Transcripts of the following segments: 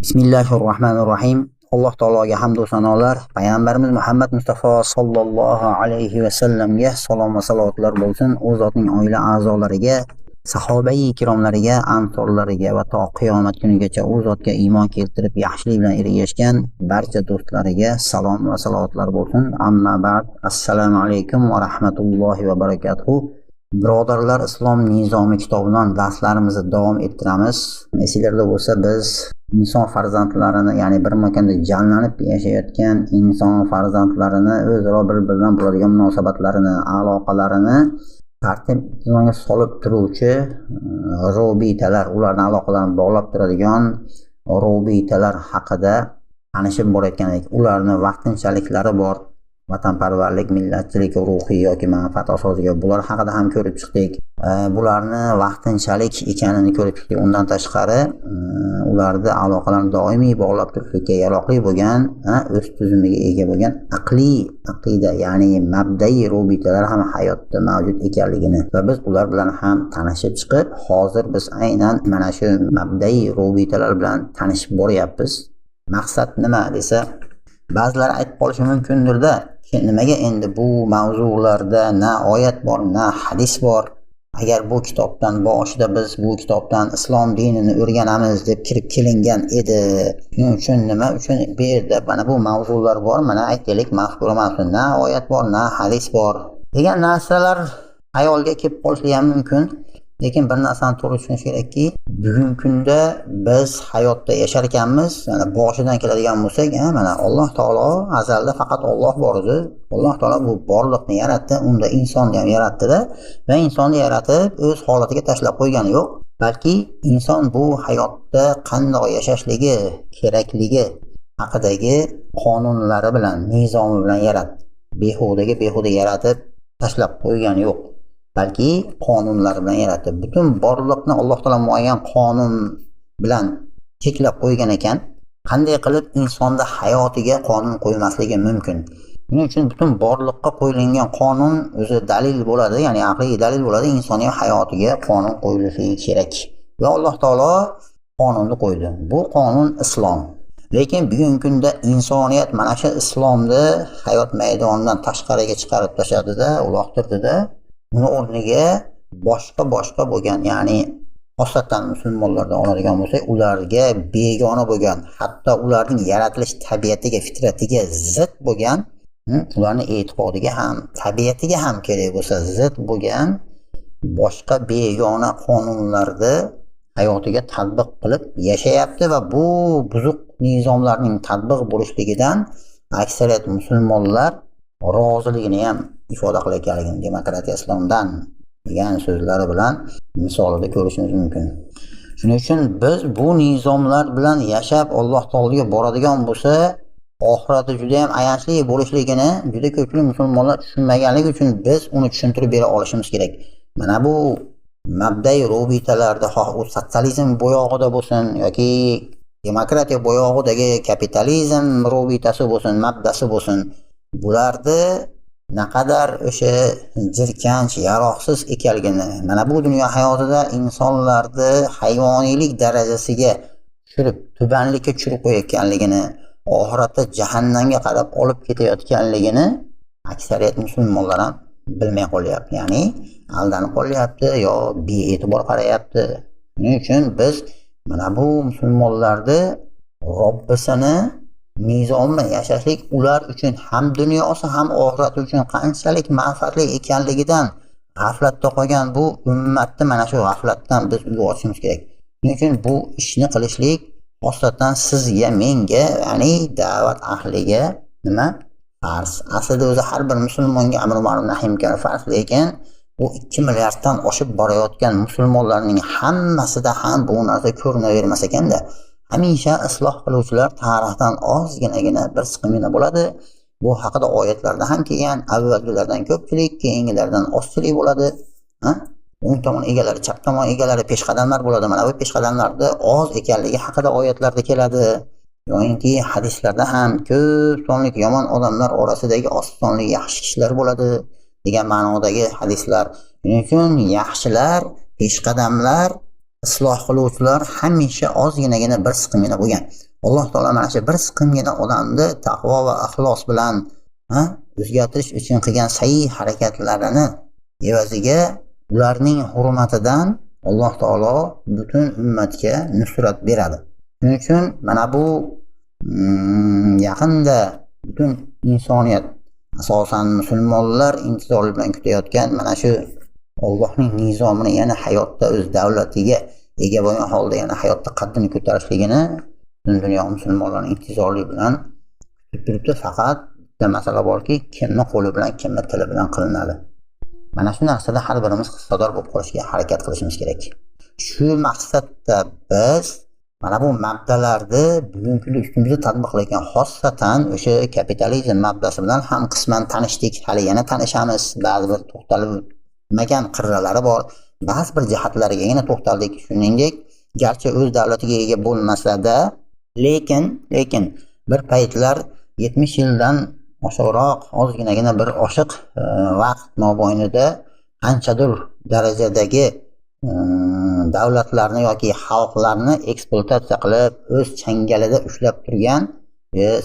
Bismillahirrohmanirrohim. Alloh taologa hamd va sanolar, payg'ambarimiz Muhammad Mustafa sallallohu alayhi va sallamga salom va salotlar bo'lsin. U zotning oila a'zolariga, sahobai ikromlariga, ansorlariga va to qiyomat kunigacha u zotga iymon keltirib yaxshilik bilan ergashgan barcha do'stlariga salom va salotlar bo'lsin. Amma ba'd. Assalomu alaykum va rahmatullohi va barakatuh. Birodarlar, Islom nizomi kitobidan darslarimizni davom ettiramiz. Esinglarda bo'lsa, biz inson farzandlarini, ya'ni bir makanda jamlanib yashayotgan inson farzandlarini o'zaro bir-biridan bo'ladigan munosabatlarini, aloqalarini tartibga solib turuvchi robitalar, ularning aloqalarini bog'lab turadigan robitalar haqida tanishib borayotgan edik. Ularning vaqtinchaliklari bor. Vatanparvarlik, millatchilik ruhi yoki manfaat asosiga bular haqida ham ko'rib chiqdik. Bularni vaqtinchalik ekanini ko'rib chiqdik. Undan tashqari ularda aloqalarni doimiy bog'lab turishga yaroqli bo'lgan, o'z tuzumiga ega bo'lgan aqliy aqida, ya'ni mabda'iy robitalar ham hayotda mavjud ekanligini va biz ular bilan ham tanishib chiqib, hozir biz aynan mana shu mabda'iy robitalar bilan tanishib boryapmiz. Maqsad nima desa, ba'zilar aytib qolishi mumkindir-da, nimaga endi bu mavzularda na oyat bor, na hadis bor. Agar bu kitobdan boshida biz bu kitobdan islom dinini o'rganamiz deb kirib kelingan edi. Shuning uchun nima uchun bu yerda mana bu mavzular bor, mana aytaylik mazkur emas, na oyat bor, na hadis bor degan narsalar xayolga kelib qolishi ham mumkin. Lekin bir narsani to'g'ri tushunish kerakki, bugungi kunda biz hayotda yashar ekanmiz. Mana boshidan keladigan bo'lsak, mana Alloh taolo azalda faqat Alloh bor edi. Alloh taolo bu borliqni yaratdi, unda insonni ham yaratdi-da va insonni yaratib o'z holatiga tashlab qo'ygani yo'q. Balki inson bu hayotda qanday yashashligi kerakligi haqidagi qonunlari bilan, nizomi bilan yaratdi. Behuda yaratib tashlab qo'ygani yo'q. Balki qonunlar bilan yaratdi. Butun borliqni Alloh taolo muayyan qonun bilan cheklab qo'ygan ekan. Qanday qilib insonda hayotiga qonun qo'ymasligi mumkin? Buning uchun butun borliqqa qo'yilgan qonun o'zi dalil bo'ladi, ya'ni aqliy dalil bo'ladi, insonning hayotiga qonun qo'yilishi kerak. Va Alloh taolo qonunni qo'ydi. Bu qonun islom. Lekin bugungi kunda insoniyat mana shu islomni hayot maydonidan tashqariga chiqarib tashladi-da, uloqtirdi-da. Uni o'rniga boshqa bo'lgan, ya'ni xosatan musulmonlardan oladigan bo'lsak, ularga begona bo'lgan, hatto ularning yaratilish tabiatiga, fitratiga zid bo'lgan, ularning e'tiqodiga ham, tabiatiga ham kerak bo'lsa zid bo'lgan boshqa begona qonunlarni hayotiga tatbiq qilib yashayapti va bu buzuq nizomlarning tatbiq bo'lishligidan aksariyat musulmonlar roziligini ham ifoda qilayotganligini demokratiya islomdan degan so'zlari bilan misolida ko'rishimiz mumkin. Shuning uchun biz bu nizomlar bilan yashab Alloh taologa boradigan bo'lsa, oxirati juda ham ayanchli bo'lishligini juda ko'pchilik musulmonlar tushunmaganligi uchun biz uni tushuntirib bera olishimiz kerak. Mana bu mabda'iy robitalarda, xoh u sotsializm bo'yog'ida bo'lsin yoki demokratiya bo'yog'idagi kapitalizm robitasi bo'lsin, mabdasi bo'lsin, bularni naqadar o'sha jirkanch, yaroqsiz ekanligini, mana bu dunyo hayotida insonlarni hayvoniylik darajasiga tushirib, tubanlikka tushirib qo'yayotganligini, oxiratda jahannamga qarab olib ketayotganligini aksariyat musulmonlar ham bilmay qolyapti. Ya'ni aldanib qolyapti yo bee'tibor qarayapti. Shuning uchun biz mana bu musulmonlarni Robbisini nizomni yashashlik ular uchun ham dunyosi ham oxirati uchun qanchalik manfaatli ekanligidan g'aflatda qolgan bu ummatni mana shu g'aflatdan biz uyg'otishimiz kerak. Shuning uchun bu ishni qilishlik xosatan sizga, menga, ya'ni da'vat ahliga nima? Farz. Aslida o'zi har bir musulmonga amr ma'ruf nahiy munkar farz, lekin bu 2 milliarddan oshib borayotgan musulmonlarning hammasida ham bu narsa ko'rinavermas ekanda. Hamisha isloh qiluvchilar tarixdan ozginagina bir siqimgina bo'ladi. Bu haqida oyatlarda ham kelgan, avvalgilardan ko'pchilik, keyingilardan ozchilik bo'ladi. O'ng tomon egalari, chap tomon egalari peshqadamlar bo'ladi. Mana bu peshqadamlarda oz ekanligi haqida oyatlarda keladi. Yo'inki hadislarda ham ko'p sonlik yomon odamlar orasidagi oz sonli yaxshi kishilar bo'ladi degan ma'nodagi hadislar. Shuning uchun yaxshilar, peshqadamlar isloh qiluvchilar hamisha ozginagina bir siqimgina bo'lgan. Alloh taolo mana shu bir siqimgina odamni taqvo va ixlos bilan o'zgartirish uchun qilgan sa'y harakatlarini evaziga ularning hurmatidan Alloh taolo butun ummatga nusrat beradi. Shuning uchun mana bu yaqinda butun insoniyat, asosan musulmonlar intizor bilan kutayotgan mana shu Allohning nizomini yana hayotda o'z davlatiga ega bo'lgan holda yana hayotda qaddini ko'tarishligini butun dunyo musulmonlarining intizorlik bilan kutib turibdi. Faqat bitta masala borki, kimni qo'li bilan, kimni tili bilan qilinadi. Mana shu narsada har birimiz hissador bo'lib qolishga harakat qilishimiz kerak. Shu maqsadda biz mana bu mabdalarni bugungi kunda ustimizda tatbiqlayotgan, xossatan o'sha kapitalizm mabdasi bilan ham qisman tanishdik, hali yana tanishamiz. Ba'zi bir to'xtalib magan qirralari bor, ba'zi bir jihatlariga yana to'xtaldik. Shuningdek, garchi o'z davlatiga ega bo'lmasa-da, lekin bir paytlar 70 yildan oshiqroq ozginagina bir oshiq vaqt mobaynida qanchadir darajadagi davlatlarni yoki xalqlarni ekspluatatsiya qilib o'z changalida ushlab turgan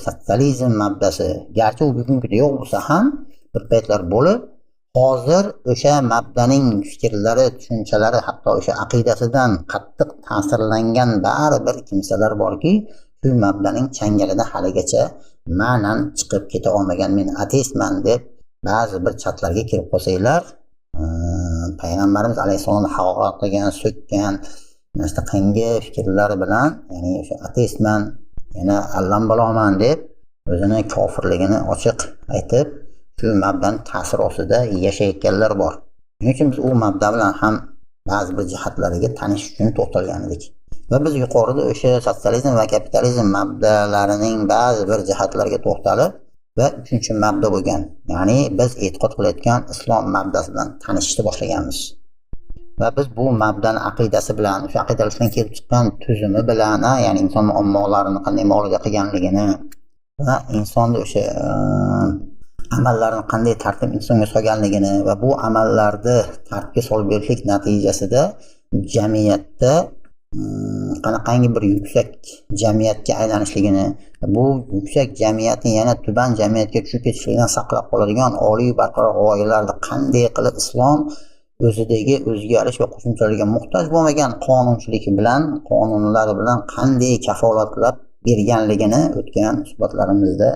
sotsializm mabdasi, garchi u bugungi kunda yo'q bo'lsa ham bir paytlar bo'lib, hozir o'sha mabdaning fikrlari, tushunchalari, hatto o'sha aqidasidan qattiq ta'sirlangan baribir kimsalar borki, shu mabdaning changalida haligacha ma'nan chiqib keta olmagan, men ateistman deb ba'zi bir chatlarga kirib qolsanglar, payg'ambarimiz alayhissalomni haqorat qilgan, so'kkan, mana shu qangi fikrlar bilan, ya'ni o'sha ateistman, yana allambaloman deb o'zini kofirligini ochiq aytib, shu mabdaning ta'sir ostida yashayotganlar bor. Shuning uchun biz u mabda bilan ham ba'zi bir jihatlariga tanish uchun to'xtalgan edik. Va biz yuqorida o'sha sotsializm va kapitalizm mabdalarining ba'zi bir jihatlariga to'xtalib va uchinchi mabda bo'lgan, ya'ni biz e'tiqod qilayotgan islom mabdasi bilan tanishishni boshlaganmiz. Va biz bu mabdani aqidasi bilan, o'sha aqidalashdan kelib chiqqan tuzumi bilan, ya'ni inson muammolarini qanday muolaja qilganligini va insonni o'sha amallarni qanday tartib insonga solganligini va bu amallarni tartibga solib berishlik natijasida jamiyatda qanaqangi bir yuksak jamiyatga aylanishligini, bu yuksak jamiyatni yana tuban jamiyatga tushib ketishligidan saqlab qoladigan oliy barqaror g'oyalarni qanday qilib islom o'zidagi o'zgarish va qo'shimchalarga muhtoj bo'lmagan qonunchilik bilan, qonunlar bilan qanday kafolatlab berganligini o'tgan suhbatlarimizda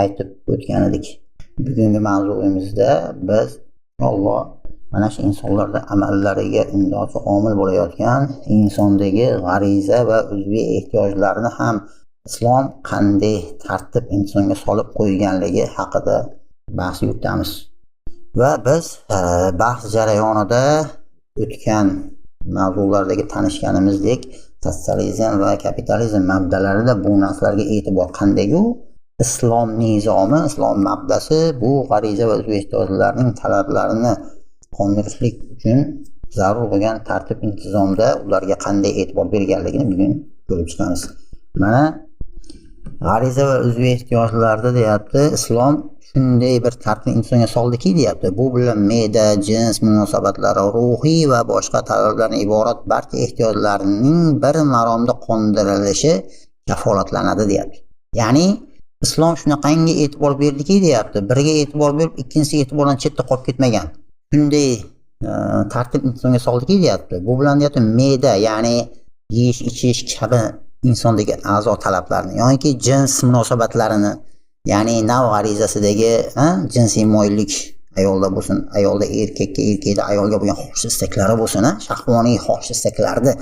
aytib o'tgan edik. Bugungi mavzuimizda biz inshaalloh mana shu insonlarda amallariga undovchi omil bo'layotgan insondagi g'ariza va uzviy ehtiyojlarini ham islom qanday tartib insonga solib qo'yganligi haqida bahs yuritamiz. Va biz bahs jarayonida o'tgan mavzulardagi tanishganimizdek, sotsializm va kapitalizm mabdalarida bu narsalarga e'tibor qanday-ku, islom nizomi, islom mabdasi bu g'ariza va uzviy ehtiyojlarning talablarini qondirishlik uchun zarur bo'lgan tartib intizomda ularga qanday e'tibor berganligini bugun ko'rib chiqamiz. Mana g'ariza va uzviy ehtiyojlarda deyapti, islom shunday bir tartib insonga soldiki deyapti. Bu bilan me'da, jins munosabatlari, ruhiy va boshqa talablardan iborat barcha ehtiyojlarning bir maromda qondirilishi kafolatlanadi deyapti. Ya'ni islom shunaqangi e'tibor berdiki deyapti, biriga e'tibor berib ikkinchisi e'tibordan chetda qolib ketmagan. Shunday tartib insonga soldiki deyapti. Bu bilan deyapti me'da, ya'ni yeyish, ichish kabi insondagi a'zo talablarni yoki jins munosabatlarini, ya'ni nav g'arizasidagi jinsiy moyillik ayolda bo'lsin, ayolda erkakka, erkakda ayolga bo'lgan xohish istaklari bo'lsin, shahvoniy xohish istaklarida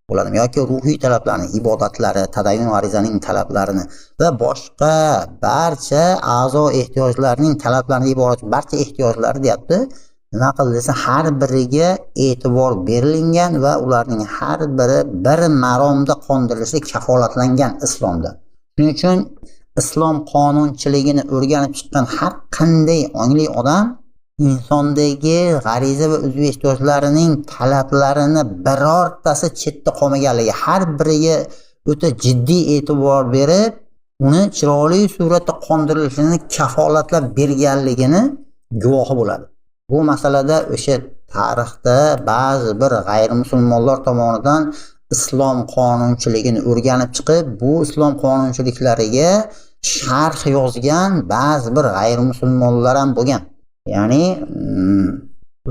bo'ladimi, yoki ruhiy talablarni, ibodatlari, tadayyun g'arizaning talablarini va boshqa barcha a'zo ehtiyojlarning talablariga iborat barcha ehtiyojlari deyapti. Nima qildisa, har biriga e'tibor berilgan va ularning har biri bir maromda qondirilishi kafolatlangan islomda. Shuning uchun islom qonunchiligini o'rganib chiqqan har qanday ongli odam insondagi g'ariza va uzviy ehtiyojlarining talablarini birortasi chetda qolmaganligi, har biriga o'ta jiddiy e'tibor berib, uni chiroyli suratda qondirilishini kafolatlab berganligini guvohi bo'ladi. Bu masalada o'sha tarixda ba'zi bir g'ayrimusulmonlar tomonidan islom qonunchiligini o'rganib chiqib, bu islom qonunchiliklariga sharh yozgan ba'zi bir g'ayrimusulmonlar ham bo'lgan. Ya'ni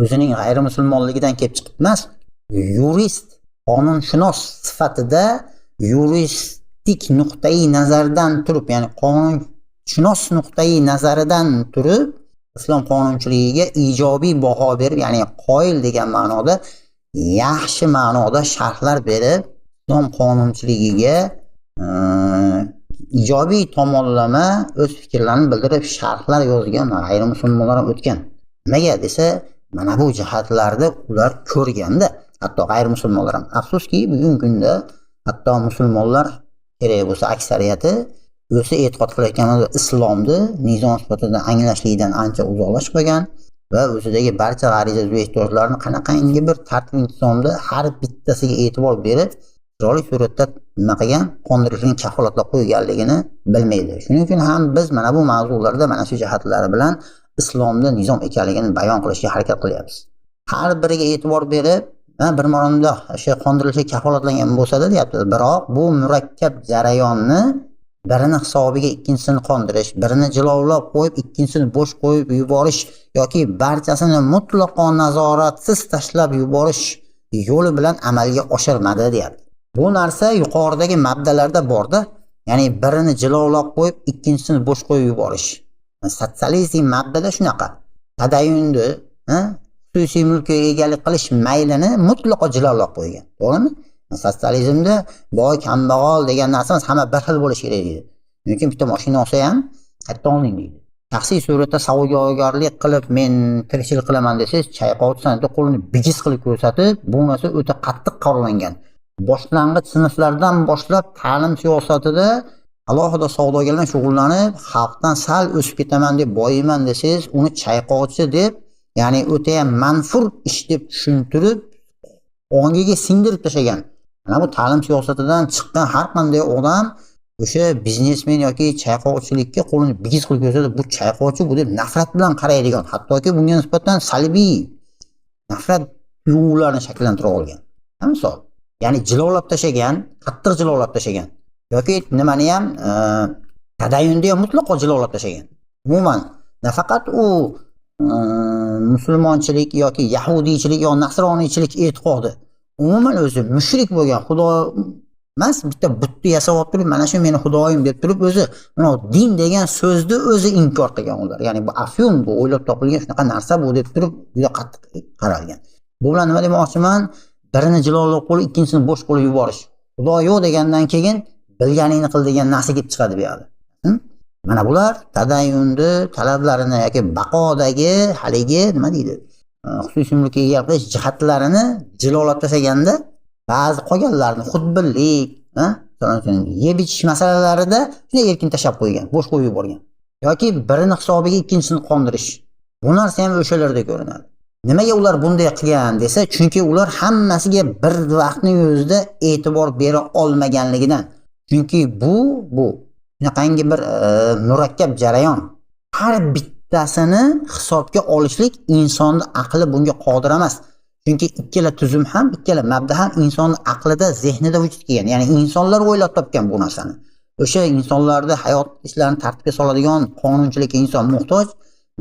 o'zining g'ayrimusulmonligidan kelib chiqib emas, yurist, qonunshunos sifatida yuristik nuqtai nazardan turib, ya'ni qonunshunos nuqtai nazaridan turib islom qonunchiligiga ijobiy baho berib, ya'ni qoyil degan ma'noda, yaxshi ma'noda sharhlar berib, islom qonunchiligiga ijobiy tomonlama o'z fikrlarini bildirib sharhlar yozgan g'ayrimusulmonlar ham o'tgan. Nimaga desa, mana bu jihatlarda ular ko'rganda, hatto g'ayrimusulmonlar ham. Afsuski, bugungi kunda hatto musulmonlar kerak bo'lsa aksariyati o'zi e'tiqod qilayotgan islomni nizom sifatida anglashlikdan ancha uzoqlashib qolgan va o'zidagi barcha g'ariza va ehtiyojlarni qanaqangi bir tartib intizomda har bittasiga e'tibor berib, chiroyli suratda nima qilgan, qondirishini kafolatlab qo'yganligini bilmaydi. Shuning uchun ham biz mana bu mavzularda mana shu jihatlari bilan islomda nizom ekanligini bayon qilishga harakat qilyapmiz. Har biriga e'tibor berib, bir maromda o'sha qondirilishi kafolatlangan bo'lsa-da deyapti, biroq bu murakkab jarayonni birini hisobiga ikkinchisini qondirish, birini jilovlab qo'yib ikkinchisini bo'sh qo'yib yuborish yoki barchasini mutlaqo nazoratsiz tashlab yuborish yo'li bilan amalga oshirmadi deyapti. Bu narsa yuqoridagi mabdalarda borda, ya'ni birini jilovlab qo'yib ikkinchisini bo'sh qo'yib yuborish. Sotsializm mabdada shunaqa. Tadayyunni, xususiy mulkka egalik qilish maylini mutlaqo jilovlab qo'ygan. To'g'rimi? Sotsializmda boy kambag'al degan narsamiz hamma bir xil bo'lishi kerak deydi. Chunki bitta mashina olsa ham qayerdan olding deydi. Shaxsiy suratda savdogarlik qilib men tirikchilik qilaman desangiz, chayqovchisan deb qo'lini bigiz qilib ko'rsatib, bu narsa o'ta qattiq qoralangan. Boshlang'ich sinflardan boshlab ta'lim siyosatida alohida savdogar bilan shug'ullanib, xalqdan sal o'sib ketaman deb boyiman desangiz, uni chayqovchi deb, ya'ni o'ta ham manfur ish deb tushuntirib, ongiga singdirib tashagan. Mana bu ta'lim siyosatidan chiqqan har qanday odam o'sha biznesmen yoki chayqovchilikka qo'lini bigiz qilib ko'rsatib, bu chayqovchi bu deb nafrat bilan qaraydigan, hattoki bunga nisbatan salbiy nafrat tuyg'ularini shakllantira olgan. Misol, ya'ni jilovlab tashagan, qattiq jilovlab tashagan yoki nimani ham tadayyunda ham mutlaqo jilovlab tashagan. Umuman nafaqat u musulmonchilik yoki yahudiychilik yoki nasroniychilik e'tiqodi, umuman o'zi mushrik bo'lgan, xudo emas, bitta butni yasab olib turib, mana shu meni xudoyim deb turib, o'zi mana din degan so'zni o'zi inkor qilgan ular. Ya'ni bu afyun, bu o'ylab topilgan shunaqa narsa bu deb turib, juda qattiq qaralgan. Bu bilan nima demoqchiman? Birini jilovlab qo'yib, ikkinchisini bo'sh qo'yib yuborish. Xudo yo'q degandan keyin bilganingni qil degan narsa kelib chiqadi bu yerda. Mana bular tadayyunni talablarini yoki baqodagi haligi nima deydi? Xususiy mulkka ega qilish jihatlarini jilovlab tashlaganda, ba'zi qolganlarni xudbinlik, yeb ichish masalalarida shunday erkin tashlab qo'ygan, bo'sh qo'yib yuborgan. Yoki birini hisobiga ikkinchisini qondirish. Bu narsa ham o'shalarda ko'rinadi. Nimaga ular bunday qilgan desa, chunki ular hammasiga bir vaqtning o'zida e'tibor bera olmaganligidan. Chunki bu shunaqangi bir murakkab jarayon. Har bittasini hisobga olishlik insonning aqli bunga qodir emas. Chunki ikkala tuzum ham, ikkala mabda ham insonning aqlida, zehnida vujudga kelgan. Ya'ni insonlar o'ylab topgan bu narsani. O'sha insonlarda hayot ishlarini tartibga soladigan qonunchilikka inson muhtoj.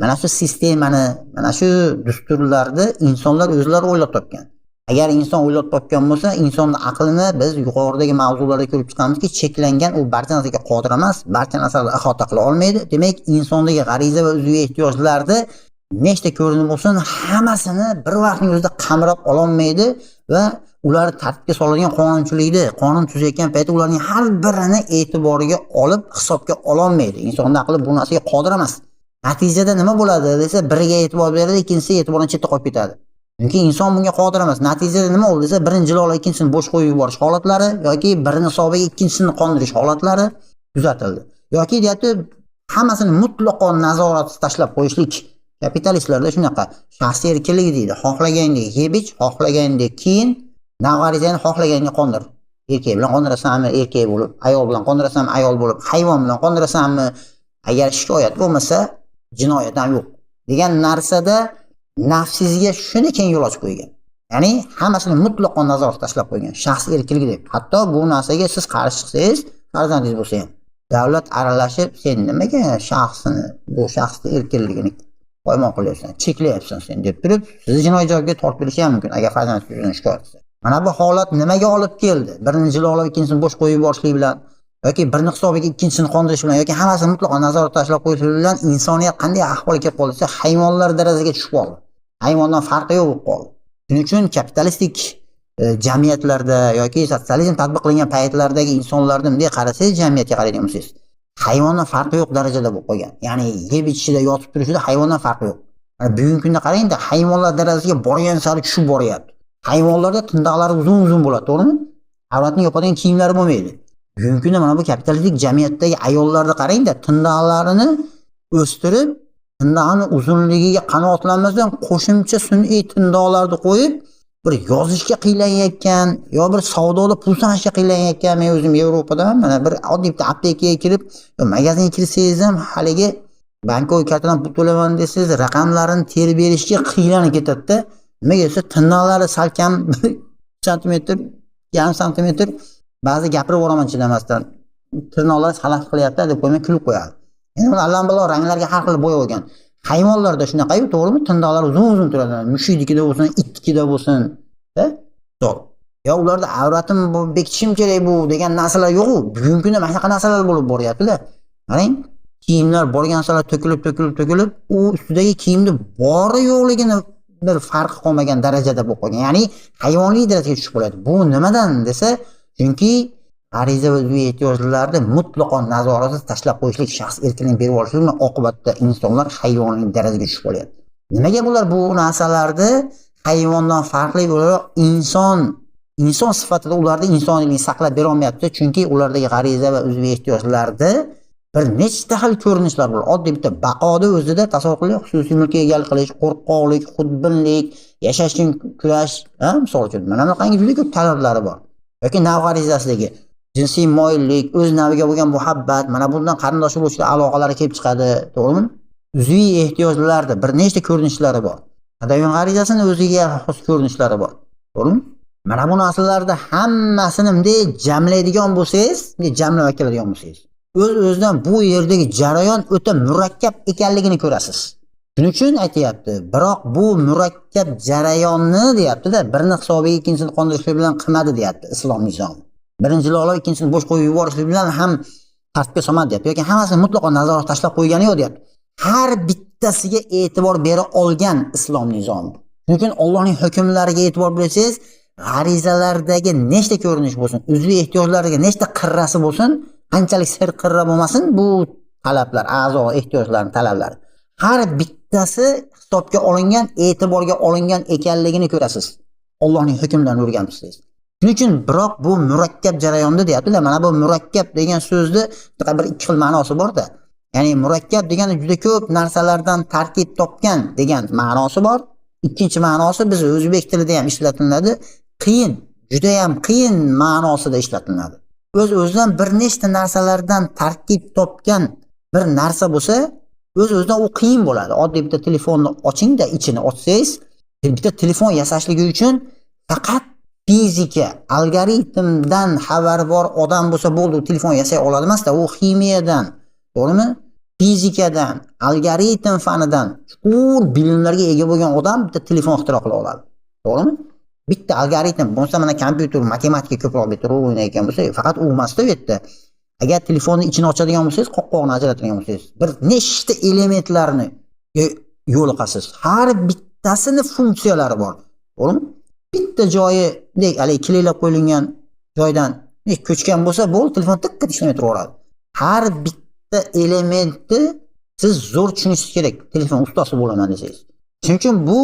Mana shu sistemani, mana shu dasturlarni insonlar o'zlari o'ylab topgan. Agar inson o'ylab topgan bo'lsa, insonning aqlini biz yuqoridagi mavzularda ko'rib chiqamizki, cheklangan, u barcha narsaga qodir emas, barcha narsalarni ihota qila olmaydi. Demak, insondagi g'ariza va o'ziga ehtiyojlarni nechta ko'rinib bo'lsin, hammasini bir vaqtning o'zida qamrab ola olmaydi va ular tartibga soladigan qonunchilikni, qonun tuzayotgan paytda ularning har birini e'tiboriga olib hisobga ola olmaydi. Insonning aqli bu narsaga qodir emas. Natijada nima bo'ladi desa, biriga e'tibor beradi, ikkinchisi e'tibordan chetda qolib ketadi. Chunki inson bunga qodir emas. Natijada nima bo'ldi desa, birini jilovlab ikkinchisini bo'sh qo'yib yuborish holatlari yoki birini hisobiga ikkinchisini qondirish holatlari kuzatildi. Yoki deyapti, hammasini mutlaqo nazoratsiz tashlab qo'yishlik. Kapitalistlarda shunaqa shaxsiy erkinlik deydi. Xohlagandek yeb ich, xohlagandek kiyin, navg'arizani xohlaganga qondir. Erkak bilan qondirasanmi, erkak bo'lib, ayol bilan qondirasanmi, ayol bo'lib, hayvon bilan qondirasanmi, agar shikoyat bo'lmasa, jinoyat ham yo'q degan narsada nafsizga shuni keng yo'l ochib qo'ygan. Ya'ni hammasini mutlaqo nazorat tashlab qo'ygan. Shaxs erkinligi deb. Hatto bu narsaga siz qarshi chiqsangiz, farzandingiz bo'lsa ham davlat aralashib, sen nimaga bu shaxsning erkinligini qo'ymoq qilyapsan, cheklayapsan sen deb turib, sizni jinoiy javobga tortib berishi ham mumkin agar farzandingiz shikoyat qilsa. Mana bu holat nimaga olib keldi? Birini jilolab, ikkinchisini bo'sh qo'yib yuborishlik bilan yoki birini hisobiga ikkinchisini qondirish bilan yoki hammasini mutlaqo nazorat tashlab qo'yish bilan insoniyat qanday ahvolga kelib qoldi desa, hayvonlar darajasiga tushib qoldi. Hayvondan farqi yo'q bo'lib qoldi. Shuning uchun kapitalistik jamiyatlarda yoki sotsializm tatbiq qilingan paytlardagi insonlarni bunday qarasangiz, jamiyatga qaraydigan bo'lsangiz, hayvondan farqi yo'q darajada bo'lib qolgan. Ya'ni yeb ichishida, yotib turishida hayvondan farqi yo'q. Mana bugungi kunda qarangda, hayvonlar darajasiga borgan sari tushib boryapti. Hayvonlarda tindoqlari uzun bo'ladi, to'g'rimi? Avratni yopadigan kiyimlari bo'lmaydi. Bugungi kunda mana bu kapitalistik jamiyatdagi ayollarni qarangda, tindoqlarini o'stirib, tindoqning uzunligiga qanoatlanmasdan qo'shimcha sun'iy tindoqlarni qo'yib, bir yozishga qiylanayotgan yo bir savdoda pul sanashga qiylanayotgan. Men o'zim Yevropadan mana bir oddiy bitta aptekaga kirib, magazinga kirsangiz ham haligi bankoviy kartadan pul to'laman desangiz, raqamlarini terib berishga qiylanib ketadi-da. Nimaga desa, tindoqlari salkam santimetr, yarim santimetr ba'zi gapirib o'raman chidamasdan. Tirnoqlar xalaq qilyapti deb qo'ymay kulib qo'yadi. Endi uni allanballo ranglarga har xil bo'yab olgan. Hayvonlarda shunaqa-yu, to'g'rimi? Tindoqlar uzun turadi. Mushuknikida bo'lsin, itnikida bo'lsin. To'g'ri. Yo ularda avratim bekitishim kerak bu degan narsalar yo'q-ku. Bugungi kunda mana shunaqa narsalar bo'lib boryapti-da. Qarang, kiyimlar borgan sari to'kilib, u ustidagi kiyimni bori yo'qligini bir farqi qolmagan darajada bo'lib qolgan. Ya'ni hayvonlik darajaga tushib qoladi. Bu nimadan desa, chunki ariza va uzviy ehtiyojlarni mutlaqo nazoratsiz tashlab qo'yishlik, shaxs erkinligini berib olishlik bilan oqibatda insonlar hayvonlik darajaga tushib qolyapti. Nimaga bular bu narsalarni hayvondan farqli o'laroq inson sifatida ularda insoniylikni saqlab bera olmayapti? Chunki ulardagi g'ariza va uzviy ehtiyojlarda bir nechta xil ko'rinishlar bor. Oddiy bitta baqoda o'zida tasavvur qiling, xususiy mulkka egalik qilish, qo'rqoqlik, xudbinlik, yashash uchun kurash, misol uchun mana bunaqangi juda ko'p talablari bor. Yoki nav g'arizasidagi jinsiy moyillik, o'z naviga bo'lgan muhabbat, mana bundan qarindosh urug'chilik aloqalari kelib chiqadi, to'g'rimi? Uzviy ehtiyojlarda bir nechta ko'rinishlari bor. Adabiyot g'arizasini o'ziga xos ko'rinishlari bor, to'g'rimi? Mana bu narsalarda hammasini bunday jamlaydigan bo'lsangiz, bunday jamlab keladigan bo'lsangiz, o'z-o'zidan bu yerdagi jarayon o'ta murakkab ekanligini ko'rasiz. Shuning uchun aytayapti, biroq bu murakkab jarayonni deyapti-da, birini hisobiga ikkinchisini qondirishlik bilan qilmadi deyapti islom nizomi. Birinchi olib ikkinchisini bo'sh qo'yib yuborishlik bilan ham tartibga solmadi deyapti, yoki hammasini mutlaqo nazorat tashlab qo'ygani yo'q deyapti. Har bittasiga e'tibor bera olgan islom nizomi. Shuning uchun Allohning hukmlariga e'tibor bersangiz, g'arizalardagi nechta ko'rinish bo'lsin, uzviy ehtiyojlariga nechta qirrasi bo'lsin, qanchalik sir qirra bo'lmasin, bu talablar, a'zo ehtiyojlarning talablari har bittasi hisobga olingan, e'tiborga olingan ekanligini ko'rasiz. Allohning hukmlarini o'rganibsiz. Shuning uchun biroq bu murakkab jarayonda deyapti-da, mana bu murakkab degan so'zni bir ikki xil ma'nosi bor-da. Ya'ni murakkab degani juda ko'p narsalardan tarkib topgan degan ma'nosi bor. Ikkinchi ma'nosi biz o'zbek tilida ham ishlatiladi, qiyin, juda ham qiyin ma'nosida ishlatiladi. O'z-o'zidan bir nechta narsalardan tarkib topgan bir narsa bo'lsa, o'z-o'zidan u qiyin bo'ladi. Oddiy bitta telefonni oching-da, ichini ochsangiz, bitta telefon yasashligi uchun faqat fizika, algoritmdan xabari bor odam bo'lsa bo'ldi, u telefon yasay oladi emas-da, u ximiyadan, to'g'rimi? Fizikadan, algoritm fanidan chuqur bilimlarga ega bo'lgan odam bitta telefon ixtiro qila oladi. To'g'rimi? Bitta algoritm bo'lsa, mana kompyuter, matematika ko'proq bitta rol o'ynayotgan bo'lsa, faqat u emas-da bu yerda. Agar telefonni ichini ochadigan bo'lsangiz, qopqog'ini ajratadigan bo'lsangiz, bir nechta elementlarni yo'liqasiz. Har bittasini funksiyalari bor. To'g'rimi? Bitta joyi hali kliklab qo'yilgan joydan ko'chgan bo'lsa, bo'ldi, telefon tiqqa ishlamay turaveradi. Har bitta elementni siz zo'r tushunishingiz kerak, telefon ustasi bo'laman desangiz. Shuning uchun bu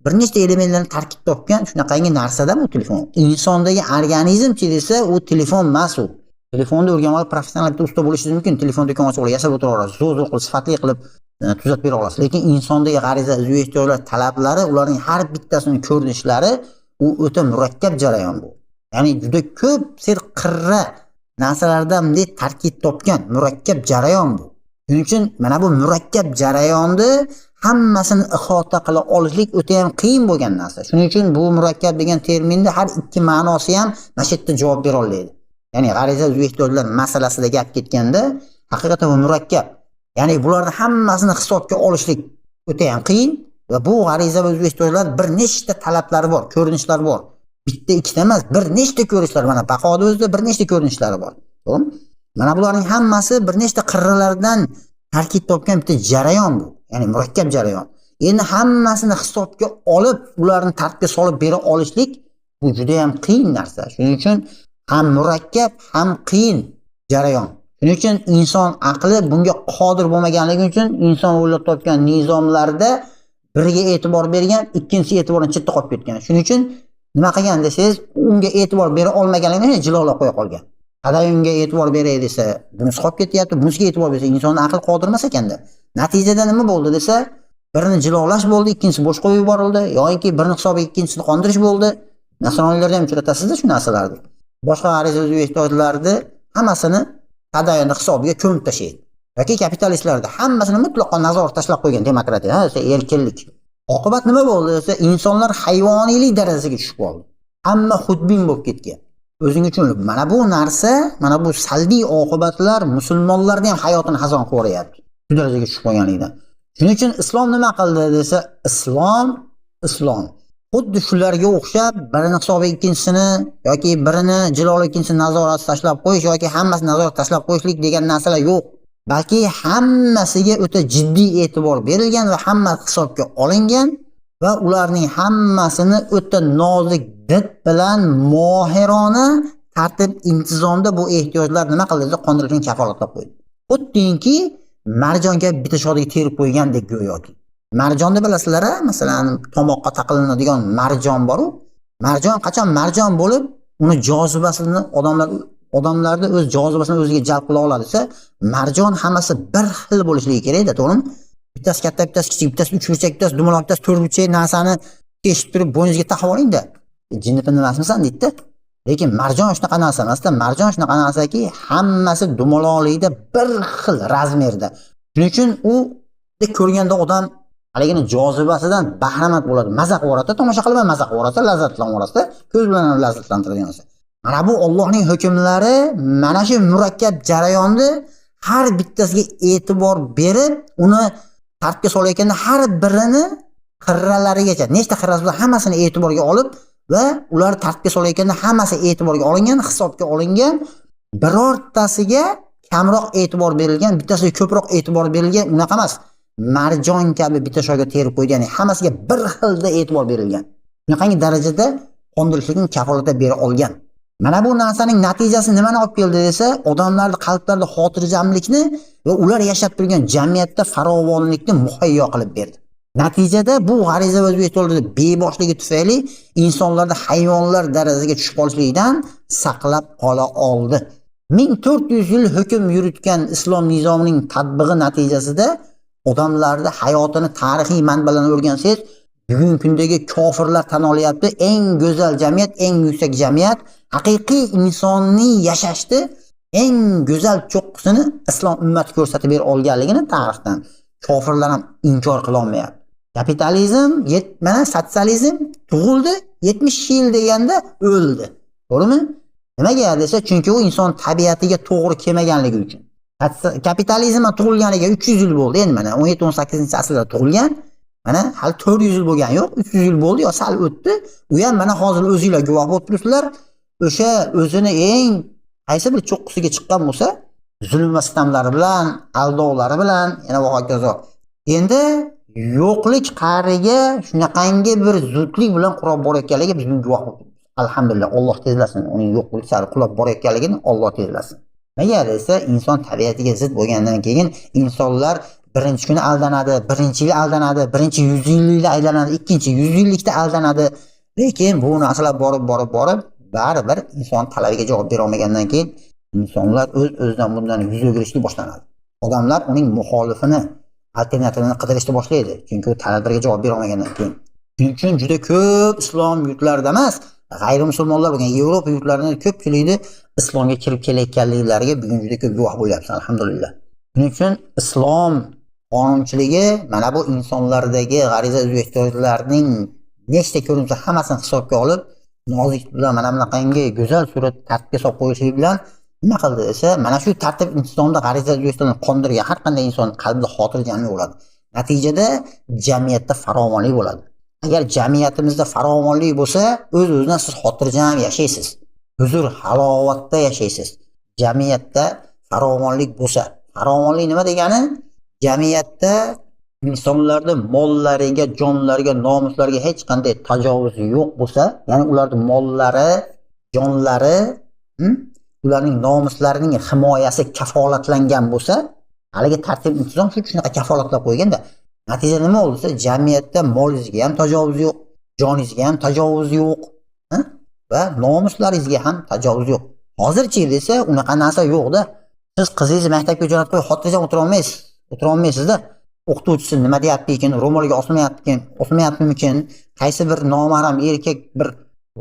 bir nechta elementlarni tarkib topgan shunaqangi narsada bu telefon. Insondagi organizmchi desa, u telefon emas u. Telefonda o'rganib olib professional bitta usta bo'lishingiz mumkin. Telefon do'kon ochib olib yasab o'tiraverasiz, zo'r qilib, sifatli qilib tuzatib bera olasiz. Lekin insondagi g'ariza, uzviy ehtiyojlar, talablari, ularning har bittasining ko'rinishlari u o'ta murakkab jarayon bu. Ya'ni juda ko'p sir qirra narsalardan bunday tarkib topgan murakkab jarayon bu. Shuning uchun mana bu murakkab jarayonni hammasini ihota qila olishlik o'ta ham qiyin bo'lgan narsa. Shuning uchun bu murakkab degan terminda har ikki ma'nosi ham mana shu yerda javob bera oladi. Ya'ni g'ariza va ehtiyojlar masalasida gap ketganda, haqiqatan bu murakkab. Ya'ni bularni hammasini hisobga olishlik o'ta ham qiyin va bu g'ariza va ehtiyojlar bir nechta talablari bor, ko'rinishlari bor. Bitta ikkita emas, bir nechta ko'rinishlar, mana baqoda o'zida bir nechta ko'rinishlari bor. To'g'rimi? Mana bularning hammasi bir nechta qirralardan tarkib topgan bitta jarayon bu. Ya'ni murakkab jarayon. Endi hammasini hisobga olib, ularni tartibga solib bera olishlik bu juda ham qiyin narsa. Shuning uchun ham murakkab, ham qiyin jarayon. Shuning uchun inson aqli bunga qodir bo'lmaganligi uchun inson o'ylab topgan nizomlarda biriga e'tibor bergan, ikkinchisi e'tibordan chetda qolib ketgan. Shuning uchun nima qilgan desangiz, unga e'tibor bera olmaganligini jilolab qo'ya qolgan. Qanday unga e'tibor beray desa, bunisi qolib ketyapti, bunisiga e'tibor bersa, insonning aqli qodir emas ekanda. Natijada nima bo'ldi desa, birini jilolash bo'ldi, ikkinchisi bosh qo'yib yuborildi, yoki birini hisobiga ikkinchisini qondirish bo'ldi. Nasroniylarda ham uchratasizda shu narsalarni. Boshqa g'ariza va ehtiyojlarni hammasini qadayonni hisobiga ko'mib tashlaydi. Yoki kapitalistlarda hammasini mutlaqo nazorat tashlab qo'ygan demokratiya, erkinlik. Oqibat nima bo'ldi desa, insonlar hayvoniylik darajasiga tushib qoldi. Hamma xudbin bo'lib ketgan. O'zing uchun mana bu narsa, mana bu salbiy oqibatlar musulmonlarning ham hayotini hazon qilib yuboryapti. Shu darajaga tushib qolganligidan. Shuning uchun islom nima qildi desa, islom xuddi shularga o'xshab birini hisobiga ikkinchisini yoki birini jiloli ikkinchisini nazorat tashlab qo'yish yoki hammasini nazorat tashlab qo'yishlik degan narsalar yo'q. Balki hammasiga o'ta jiddiy e'tibor berilgan va hamma hisobga olingan va ularning hammasini o'ta nozik did bilan mohirona tartib intizomda bu ehtiyojlar nima qildi? Qondirilishini kafolatlab qo'ydi. Xuddiki marjonga bitta shodiga terib qo'ygandek go'yoki. Marjonni bilasizlar, masalan, tomoqqa taqiladigan marjon bor-ku. Marjon qachon marjon bo'lib, uni jozibasini odamlarda o'z jozibasini o'ziga jalb qila oladi desa, marjon hammasi bir xil bo'lishligi kerak-da, to'g'rimi? Bittasi katta, bittasi kichik, bittasi uchburchak, bittasi dumaloq, bittasi to'rtburchak narsani teshib turib bo'yningizga taqib oling-da. Jinnipin emasmisan deydi-da. Lekin marjon shunaqa narsa emas-da. Marjon shunaqa narsaki, hammasi dumaloqlikda bir xil razmerda. Shuning uchun u ko'rganda odam haligini jozibasidan bahramand bo'ladi, maza qilib, tomosha qilib maza qilib, lazzatlanib, ko'z bilan lazzatlantiradigan narsa. Mana bu Allohning hukmlari, mana shu murakkab jarayonni har bittasiga e'tibor berib, uni tartibga solayotganda har birini qirralarigacha, nechta qirrasi bor hammasini e'tiborga olib va ular tartibga solayotganda hammasi e'tiborga olingan, hisobga olingan, birortasiga kamroq e'tibor berilgan, bittasiga ko'proq e'tibor berilgan, unaqa emas. Marjon kabi bitta shoyga terib qo'ydi, ya'ni hammasiga bir xilda e'tibor berilgan. Shunaqangi darajada qondirishlikni kafolatda bera olgan. Mana bu narsaning natijasi nimani olib keldi desa, odamlarning qalblarida xotirjamlikni va ular yashab turgan jamiyatda farovonlikni muhayyo qilib berdi. Natijada bu g'ariza va ehtiyojlar beboshligi tufayli insonlarda hayvonlar darajasiga tushib qolishligidan saqlab qola oldi. 1400 yil hukm yuritgan islom nizomining tatbiqi natijasida odamlarda hayotini tarixiy manbalardan o'rgansangiz, bugungi kundagi kofirlar tan olyapti, eng go'zal jamiyat, eng yuksak jamiyat, haqiqiy insoniy yashashni eng go'zal cho'qqisini islom ummati ko'rsatib ber olganligini tarixdan kofirlar ham inkor qila olmayapti. Kapitalizm, mana sotsializm tug'ildi, 70 yil deganda o'ldi. To'g'rimi? Nimaga desa, chunki u inson tabiatiga to'g'ri kelmaganligi uchun. Kapitalizm tug'ilganiga 300 yil bo'ldi. Endi mana 17-18-asrda tug'ilgan. Mana hali 400 yil bo'lgani yo'q, 300 yil bo'ldi yo sal o'tdi. U ham mana hozir o'zingizlar guvoh bo'lib turibsizlar. O'sha o'zini eng qaysi bir cho'qqisiga chiqqan bo'lsa, zulm va sitamlari bilan, aldovlari bilan, yana va hokazo. Endi yo'qlik qariga shunaqangi bir zudlik bilan qurib borayotganligiga biz guvoh bo'ldik. Alhamdulillah, Alloh tezlasin, uning yo'qlik sari qulab borayotganligini Alloh tezlasin. Nega desa, inson tabiatiga zid bo'lgandan keyin insonlar birinchi kuni aldanadi, birinchi yil aldanadi, birinchi 100 yillikda aldanadi, ikkinchi 100 yillikda aldanadi. Lekin bu narsalar borib baribir inson talabiga javob bera olmagandan keyin insonlar o'z-o'zidan bundan yuz o'girishga boshlanadi. Odamlar uning muxolifini, alternativini qidirishni boshlaydi, chunki u talablarga javob bera olmagandan keyin. Shuning uchun juda ko'p islom yurtlarida emas, g'ayri musulmonlar bo'lgan Yevropa yurtlarining ko'pchiligi islomga kirib kelayotganliklariga bugun juda ko'p guvoh bo'lyapmiz, alhamdulillah. Shuning uchun islom qonunchiligi mana bu insonlardagi g'ariza ehtiyojlarning nechta ko'rinsa hammasini hisobga olib, nozik bilan mana bunaqangi go'zal surat tartibga solib qo'yishligi bilan nima qildi desa, mana shu tartib intizomda g'ariza ehtiyojlarini qondirgan har qanday inson qalbida xotirjamlik bo'ladi. Natijada jamiyatda farovonlik bo'ladi. Agar jamiyatimizda farovonlik bo'lsa, o'z-o'zidan siz xotirjam yashaysiz. Huzur, halovatda yashaysiz. Jamiyatda farovonlik bo'lsa, farovonlik nima degani? Jamiyatda insonlarning mollariga, jonlariga, nomuslariga hech qanday tajovuz yo'q bo'lsa, ya'ni ularning mollari, jonlari, ularning nomuslarining himoyasi kafolatlangan bo'lsa, haligi tartib intizom shunaqa kafolatlab qo'yganda, natija nima bo'lsa, jamiyatda molingizga ham tajovuz yo'q, joningizga ham tajovuz yo'q, va nomuslaringizga ham tajovuz yo'q. Hozirchi desa, unaqa narsa yo'q-da. Siz qizingizni maktabga jo'natib qo'yib, xotirjam o'tira olmaysiz-da. O'qituvchisi nima deyapti ekan, ro'moliga osmayaptimikin, qaysi bir nomahram erkak bir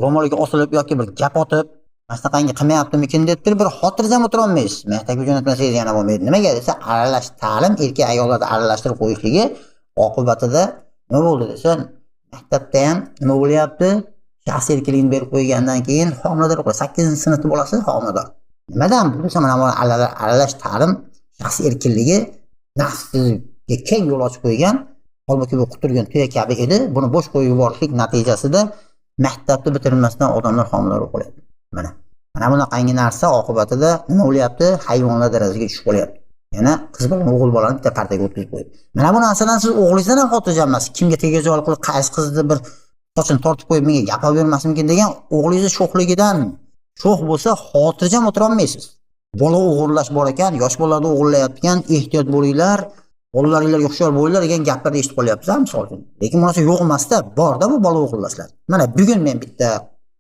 ro'moliga osilib yoki bir gap otib, masnaqangi qilmayaptimikin deb turib bir xotirjam o'tira olmaysiz. Maktabga jo'natmasangiz yana bo'lmaydi. Nimaga desa, aralash ta'lim erkak ayollarni aralashtirib qo'yishligi oqibatida nima bo'ldi desa, maktabda ham nima bo'lyapti? Shaxsiy erkinlikni berib qo'ygandan keyin homilador bo'ladi. 8-sinfda bolasi homilador. Nimadan bu desa, mana bu aralash ta'lim shaxsiy erkinligi nafsga keng yo'l ochib qo'ygan, holbuki bu quturgan tuya kabi edi. Buni bo'sh qo'yib yuborishlik natijasida maktabni bitirmasdan odamlar homilador bo'lyapti. Mana bunaqangi narsa oqibatida nima bo'lyapti? Hayvonlar darajasiga tushib qolyapti. Yana qiz bola, o'g'il bolani bitta partaga o'tkazib qo'ydi. Mana bu narsadan siz o'g'lingizdan ham xotirjam emas. Kimga tegajog'lik qilib, qaysi qizni bir sochini tortib qo'yib, menga gap bermasmikin degan o'g'lingiz sho'xligidan sho'x bo'lsa, xotirjam o'tira olmaysiz. Bola o'g'irlash bor ekan, yosh bolalarni o'g'irlayotgan, ehtiyot bo'linglar, bolalaringizga hushyor bo'linglar degan gaplarni eshitib qolyapsiz, misol uchun. Lekin bu narsa yo'q emasda, borda bu bola o'g'irlashlar. Mana bugun men bitta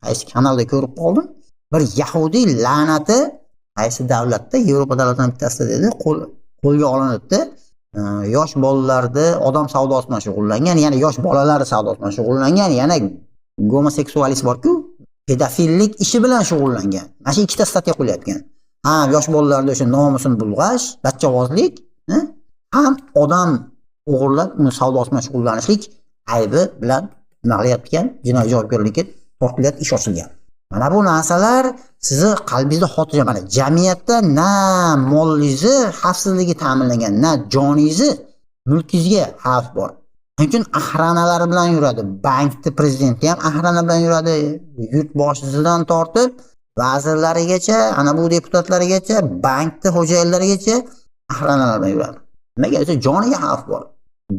qaysi kanalda ko'rib qoldim. Bir yahudiy la'nati qaysi davlatda, Yevropa davlatlarining bittasida dedi, qo'lga olinibdi. Yosh bolalarni odam savdosi bilan shug'ullangan, ya'ni yosh bolalar savdosi bilan shug'ullangan, yana gomoseksualist bor-ku, pedofillik ishi bilan shug'ullangan. Mana shu ikkita statiya qo'yilgan. Yosh bolalarda o'sha nomusini bulg'ash, bachchavozlik, ham odam o'g'irlab uni savdosi bilan shug'ullanishlik aybi bilan nima qilyapti ekan, jinoiy javobgarlikka tortilayotgan ish ochilgan. Mana bu narsalar sizni qalbingizda xotirjam. Mana jamiyatda na molingizni xavfsizligi ta'minlangan, na joningizni, mulkingizga xavf bor. Shuning uchun ahranalar bilan yuradi. Bankning prezidenti ham ahrana bilan yuradi. Yurt boshchisidan tortib vazirlarigacha, ana bu deputatlarigacha, bankning xo'jayinlarigacha ahranalar bilan yuradi. Nimaga desa, joniga xavf bor.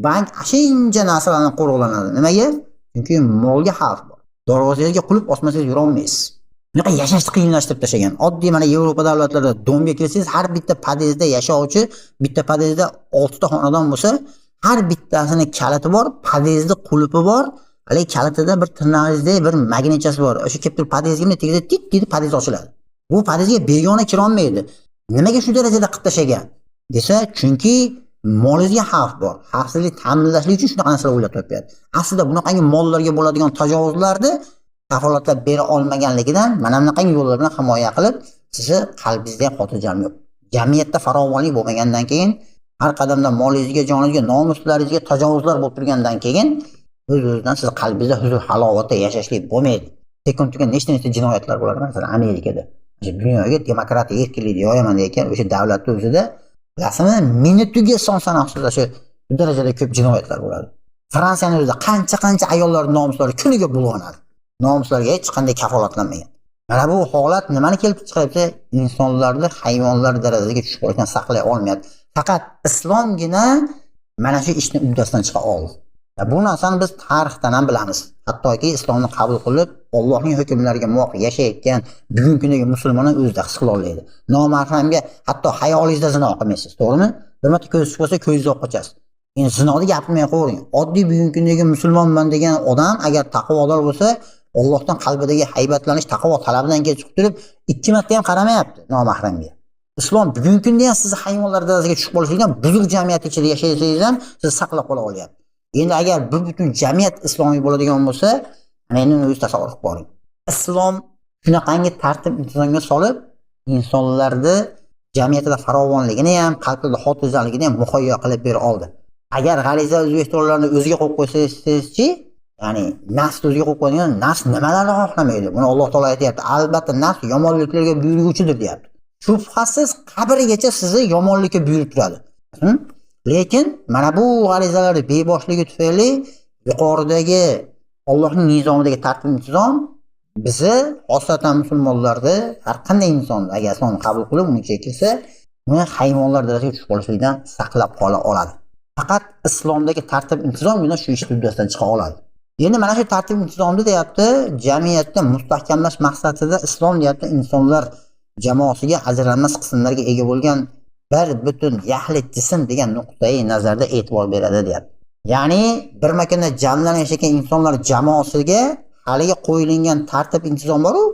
Bank ashuncha narsalardan qo'riqlanadi. Nimaga? Chunki molga xavf bor. Darvozangizga qulf osmasangiz yura olmaysiz. Bunaqa yashashni qiyinlashtirib tashlagan. Oddiy mana Yevropa davlatlarida domga kirsangiz, har bitta podyezdda yashovchi, bitta podyezdda 6 ta xonadon bo'lsa, har bittasini kaliti bor, podyezdda qulfi bor. Hali kalitida bir tirnog'ingizdek bir magnitchasi bor. O'sha kelib turib podyezga tegsa, tik dedi podyez ochiladi. Bu podyezga begona kira olmaydi. Nimaga shu darajada qilib tashlagan? Desa, chunki molingizga xavf bor. Xavfsizlik ta'minlashlik uchun shunaqa narsalar o'ylab topyapti. Aslida bunaqangi mollarga bo'ladigan tajovuzlarni kafolatlab bera olmaganligidan mana bunaqangi yo'llar bilan himoya qilib, sizni qalbingizda ham xotirjamlik yo'q. Jamiyatda farovonlik bo'lmagandan keyin, har qadamda molingizga, joningizga, nomuslaringizga tajovuzlar bo'lib turgandan keyin o'z-o'zidan siz qalbingizda huzur, halovatda yashashlik bo'lmaydi. Tekun-tekun nechta jinoyatlar bo'ladi, masalan, Amerikada. Dunyoga demokratiya, erkinlikni yo'yaman degan o'sha davlatning o'zida bilasizmi, minutiga son sanoqsiz shu darajada ko'p jinoyatlar bo'ladi. Fransiyaning o'zida qancha ayollarning nomuslari kuniga bulg'anadi. Nomuslariga hech qanday kafolatlanmagan. Mana bu holat nimani kelib chiqarsa, insonlarni hayvonlar darajasiga tushib qolishdan saqlay olmayapti. Faqat islomgina mana shu ishni uddasidan chiqa oldi. Bu narsani biz tarixdan ham bilamiz. Hattoki islomni qabul qilib, Allohning hukmlariga muvofiq yashayotgan bugungi kundagi musulmonlar o'zida his qila oladi. Nomahramga hatto hayolingizda zino qilmaysiz, to'g'rimi? Bir marta ko'z chiqsa, ko'zingizni olib qochasiz. Endi zinoni gapirmay qo'ying. Oddiy bugungi kundagi musulmonman degan odam agar taqvodor bo'lsa, Allohdan qalbidagi haybatlanish, taqvo talabidan kelib chiqib turib, 2 marta ham qaramayapti nomahramga. Islom bugungi kunda ham sizni hayvonlar darajasiga tushib qolishingdan buzilgan jamiyat ichida yashaysangiz ham sizni saqlab qola olyapti. Endi agar bu butun jamiyat islomiy bo'ladigan bo'lsa, ana endi o'zingiz tasavvur qilib ko'ring. Islom shunaqangi tartib intizomga solib, insonlarni jamiyatida farovonligini ham, qalbida xotirjamligini ham muhayyo qilib bera oldi. Agar g'ariza o'zbekistonlarni o'ziga qo'yib qo'ysangizchi, ya'ni nafsni o'ziga qo'yib qo'ygan, nafs nimalarni xohlamaydi? Buni Alloh taolo aytayapti. Albatta nafs yomonliklarga buyuruvchidir deyapti. Shubhasiz qabrigacha sizni yomonlikka buyurib turadi. Lekin mana bu g'arizalarning beboshligi tufayli yuqoridagi Allohning nizomidagi tartib-intizom bizni, xosatan musulmonlarni, har qanday inson agar islomni qabul qilib uni chekilsa, uni hayvonlar darajasiga tushib qolishlikdan saqlab qola oladi. Faqat islomdagi tartib-intizom bilan shu ishni uddasidan chiqa oladi. Endi mana shu tartib-intizomni deyapti, jamiyatda mustahkamlash maqsadida islom deyapti, insonlar jamoasiga ajralmas qismlarga ega bo'lgan bir butun yaxlit jism degan nuqtai nazarda e'tibor beradi deyapti. Ya'ni bir makanda jamlanib yashagan insonlar jamoasiga haliga qo'yilgan tartib-intizom bor-ku,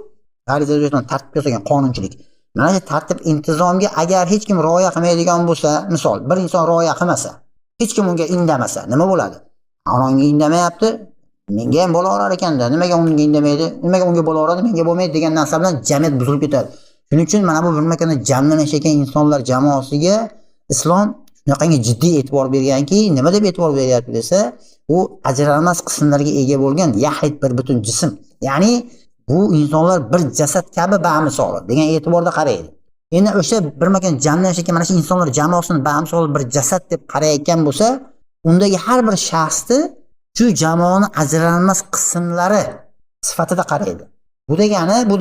g'arizadan tartibga solgan qonunchilik. Mana shu tartib-intizomga agar hech kim rioya qilmaydigan bo'lsa, misol bir inson rioya qilmasa, hech kim unga indamasa, nima bo'ladi? Onamga indamayapti, menga ham bo'laverar ekanda, nimaga unga indamaydi? Nimaga unga bo'laveradi, menga bo'lmaydi degan narsa bilan jamiyat buzilib ketadi. Shuning uchun mana bu bir makanda jamlanib yashagan insonlar jamoasiga islom shunaqangi jiddiy e'tibor berganki, nima deb e'tibor beryapti desa, u ajralmas qismlarga ega bo'lgan yaxlit bir butun jism. Ya'ni bu insonlar bir jasad kabi bamisoli degan e'tiborda qaraydi. Endi o'sha bir makanda jamlanib yashagan mana shu insonlar jamoasini bamisoli bir jasad deb qarayotgan bo'lsa, undagi har bir shaxsni shu jamoani ajralmas qismlari sifatida qaraydi. Bu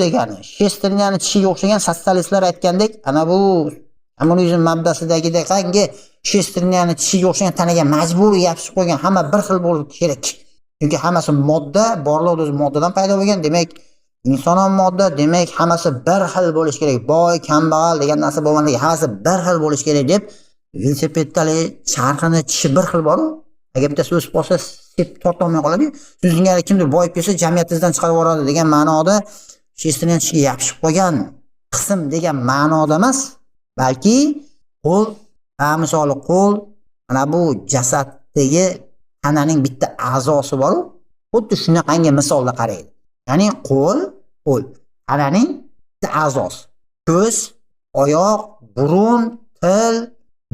degani Shesternyani tishiga o'xshagan sotsialistlar aytgandek, ana bu kommunizm mabdasidagidagi Shesternyani tishiga o'xshagan tanaga majburiy yopishib qo'ygan hamma bir xil bo'lishi kerak. Chunki hammasi modda, borliq o'zi moddadan paydo bo'lgan. Demak, inson ham modda, demak hammasi bir xil bo'lishi kerak. Boy, kambag'al degan narsa bo'lmasligi, hammasi bir xil bo'lishi kerak deb velosipeddagi charxini tishi bir xil bor-ku. Agar bittasi o'sib qolsa, deb torta olmay qoladi. Sizga kimdir boyib kelsa, jamiyatingizdan chiqarib yuboradi degan ma'noda Shesternyani tishiga yopishib qo'ygan qism degan ma'noda emas, balki qo'l, misoli qo'l, mana bu jasaddagi tananing bitta a'zosi bor-ku, xuddi shunaqangi misolda qaraydi. Ya'ni qo'l, tananing bitta a'zosi. Ko'z, oyoq, burun, til,